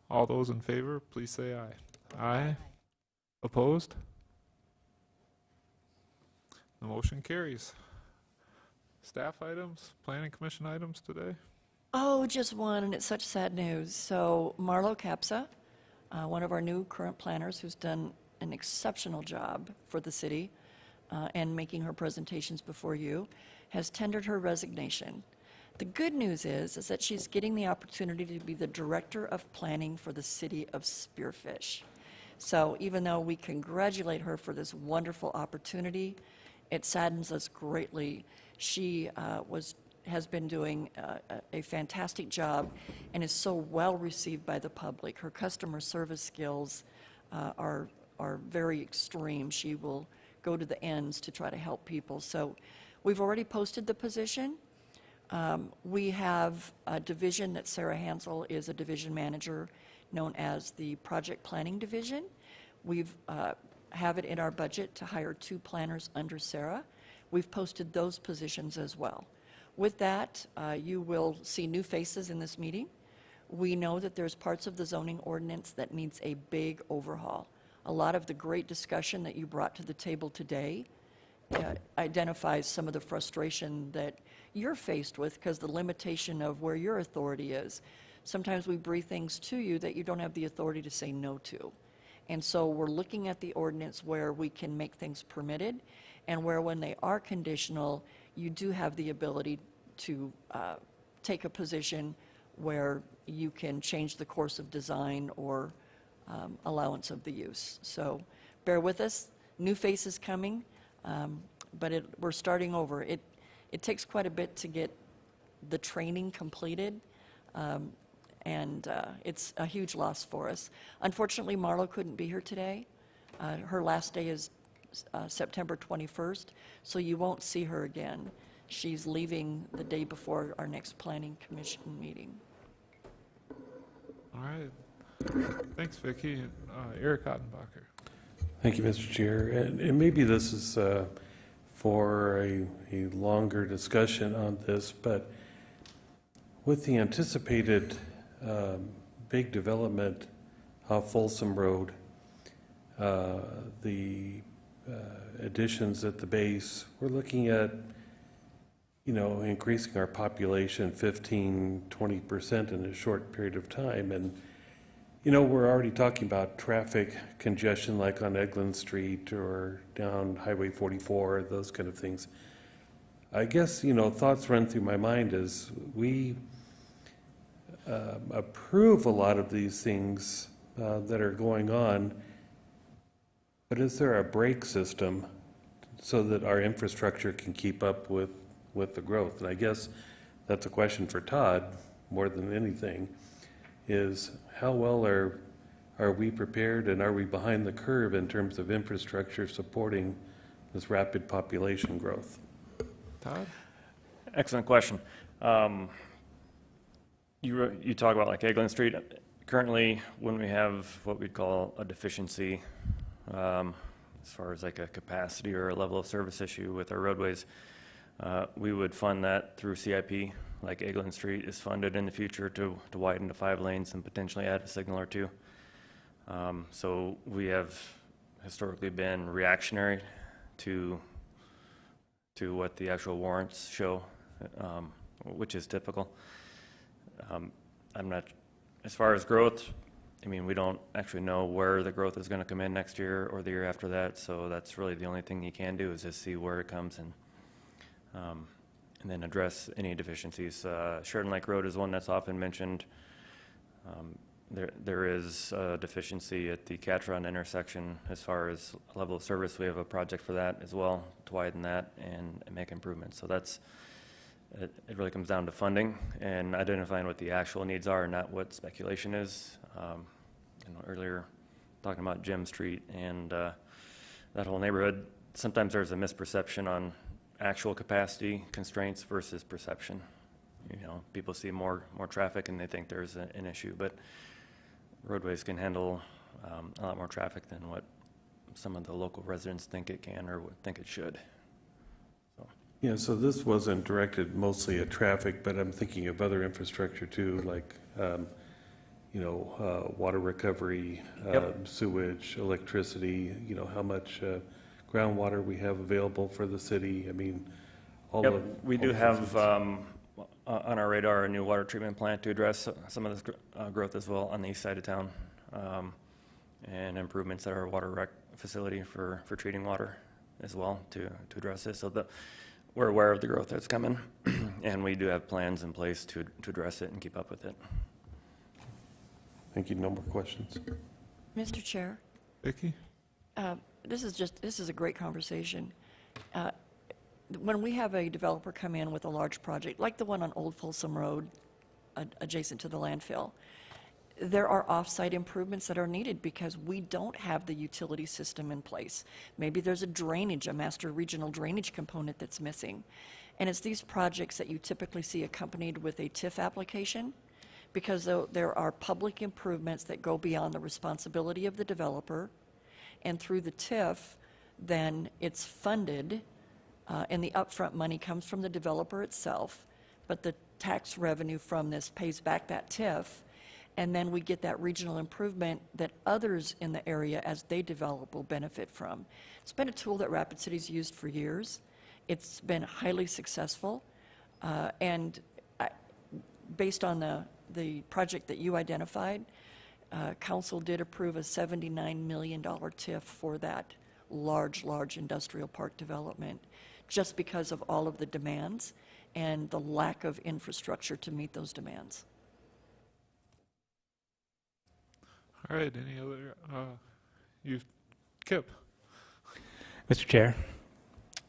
All those in favor, please say aye. Aye. Opposed? The motion carries. Staff items, planning commission items today? Oh, just one, and it's such sad news. So Marlo Capsa, one of our new current planners who's done an exceptional job for the city and making her presentations before you, has tendered her resignation. The good news is that she's getting the opportunity to be the director of planning for the city of Spearfish. So even though we congratulate her for this wonderful opportunity, it saddens us greatly. She has been doing a fantastic job and is so well received by the public. Her customer service skills are very extreme. She will go to the ends to try to help people. So we've already posted the position. We have a division that Sarah Hansel is a division manager, known as the Project Planning Division. We've have it in our budget to hire 2 planners under Sarah. We've posted those positions as well. With that, you will see new faces in this meeting. We know that there's parts of the zoning ordinance that needs a big overhaul. A lot of the great discussion that you brought to the table today identifies some of the frustration that you're faced with because the limitation of where your authority is. Sometimes we breathe things to you that you don't have the authority to say no to. And so we're looking at the ordinance where we can make things permitted and where when they are conditional, you do have the ability to take a position where you can change the course of design or allowance of the use. So bear with us, new faces coming, but we're starting over. It takes quite a bit to get the training completed, and it's a huge loss for us. Unfortunately, Marlo couldn't be here today. Her last day is September 21st, so you won't see her again. She's leaving the day before our next Planning Commission meeting. All right. Thanks, Vicki. Eric Ottenbacher. Thank you, Mr. Chair. And maybe this is for a longer discussion on this, but with the anticipated big development of Folsom Road, the additions at the base, we're looking at, increasing our population 15-20% in a short period of time. And, we're already talking about traffic congestion like on Eglin Street or down Highway 44, those kind of things. I guess, thoughts run through my mind as we approve a lot of these things that are going on, but is there a brake system so that our infrastructure can keep up with the growth? And I guess that's a question for Todd more than anything, is how well are we prepared and are we behind the curve in terms of infrastructure supporting this rapid population growth? Todd? Excellent question. You talk about like Eglin Street. Currently, when we have what we'd call a deficiency, as far as like a capacity or a level of service issue with our roadways, we would fund that through CIP like Eglin Street is funded in the future to widen to 5 lanes and potentially add a signal or two. So we have historically been reactionary to what the actual warrants show, which is typical. I'm not, as far as growth, I mean, we don't actually know where the growth is going to come in next year or the year after that, so that's really the only thing you can do is just see where it comes and then address any deficiencies. Sheridan Lake Road is one that's often mentioned. There is a deficiency at the Catron intersection as far as level of service. We have a project for that as well to widen that and make improvements. So that's, it really comes down to funding and identifying what the actual needs are and not what speculation is. You know, earlier talking about Jim Street and that whole neighborhood, sometimes there's a misperception on actual capacity constraints versus perception. You know, people see more traffic and they think there's an issue, but roadways can handle a lot more traffic than what some of the local residents think it can or would think it should. So. Yeah, so this wasn't directed mostly at traffic, but I'm thinking of other infrastructure too, like, you know, water recovery, sewage, electricity, you know, how much groundwater we have available for the city. I mean, all of... We do have on our radar a new water treatment plant to address some of this growth as well on the east side of town, and improvements at our water rec facility for treating water as well to address this. So we're aware of the growth that's coming, and we do have plans in place to address it and keep up with it. Thank you. No more questions. Mr. Chair, Vicki? this is a great conversation. When we have a developer come in with a large project, like the one on Old Folsom Road, adjacent to the landfill, there are off-site improvements that are needed because we don't have the utility system in place. Maybe there's a master regional drainage component that's missing. And it's these projects that you typically see accompanied with a TIF application, because there are public improvements that go beyond the responsibility of the developer, and through the TIF, then it's funded, and the upfront money comes from the developer itself, but the tax revenue from this pays back that TIF, and then we get that regional improvement that others in the area, as they develop, will benefit from. It's been a tool that Rapid City's used for years. It's been highly successful, and based on the project that you identified, council did approve a $79 million TIF for that large industrial park development, just because of all of the demands and the lack of infrastructure to meet those demands. All right, any other, Kip? Mr. Chair,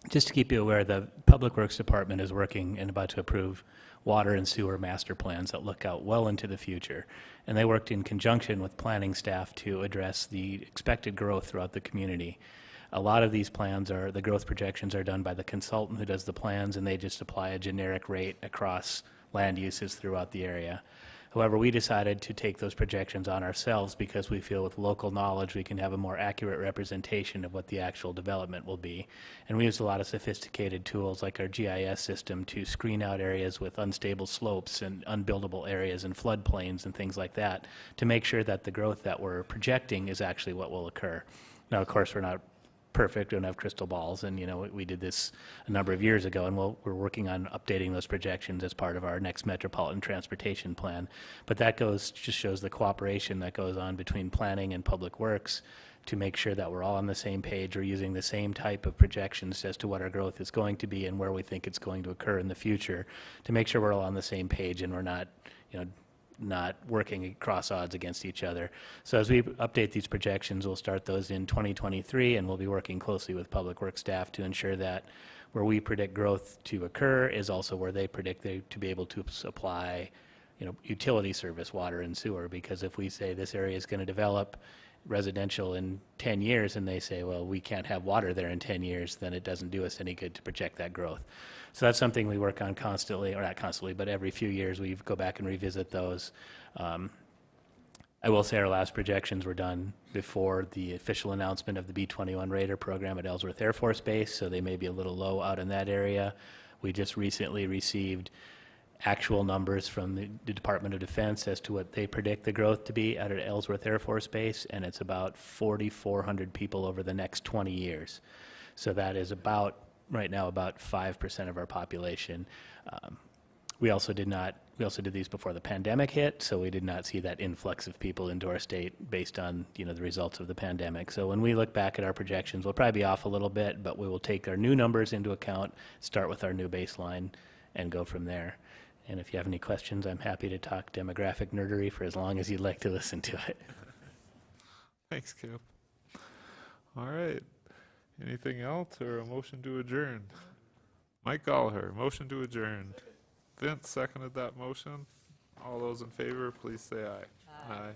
just to keep you aware, the Public Works Department is working and about to approve water and sewer master plans that look out well into the future. And they worked in conjunction with planning staff to address the expected growth throughout the community. A lot of these plans the growth projections are done by the consultant who does the plans, and they just apply a generic rate across land uses throughout the area. However, we decided to take those projections on ourselves because we feel with local knowledge we can have a more accurate representation of what the actual development will be. And we use a lot of sophisticated tools like our GIS system to screen out areas with unstable slopes and unbuildable areas and floodplains and things like that to make sure that the growth that we're projecting is actually what will occur. Now, of course, we're not perfect, we don't have crystal balls, and you know, we did this a number of years ago, and we're working on updating those projections as part of our next metropolitan transportation plan. But that just shows the cooperation that goes on between planning and public works to make sure that we're all on the same page. We're using the same type of projections as to what our growth is going to be and where we think it's going to occur in the future, to make sure we're all on the same page and we're not, you know, not working across odds against each other. So as we update these projections, we'll start those in 2023, and we'll be working closely with Public Works staff to ensure that where we predict growth to occur is also where they predict to be able to supply, you know, utility service, water and sewer. Because if we say this area is going to develop residential in 10 years and they say, well, we can't have water there in 10 years, then it doesn't do us any good to project that growth. So that's something we work on constantly, or not constantly, but every few years we go back and revisit those. I will say our last projections were done before the official announcement of the B-21 Raider program at Ellsworth Air Force Base, so they may be a little low out in that area. We just recently received actual numbers from the Department of Defense as to what they predict the growth to be out at Ellsworth Air Force Base, and it's about 4,400 people over the next 20 years. So that is about, right now, about 5% of our population. We also did these before the pandemic hit, so we did not see that influx of people into our state based on, the results of the pandemic. So when we look back at our projections, we'll probably be off a little bit, but we will take our new numbers into account, start with our new baseline, and go from there. And if you have any questions, I'm happy to talk demographic nerdery for as long as you'd like to listen to it. Thanks, Kip. All right. Anything else or a motion to adjourn? Mike Gallagher, motion to adjourn. Vince seconded that motion. All those in favor, please say aye. Aye.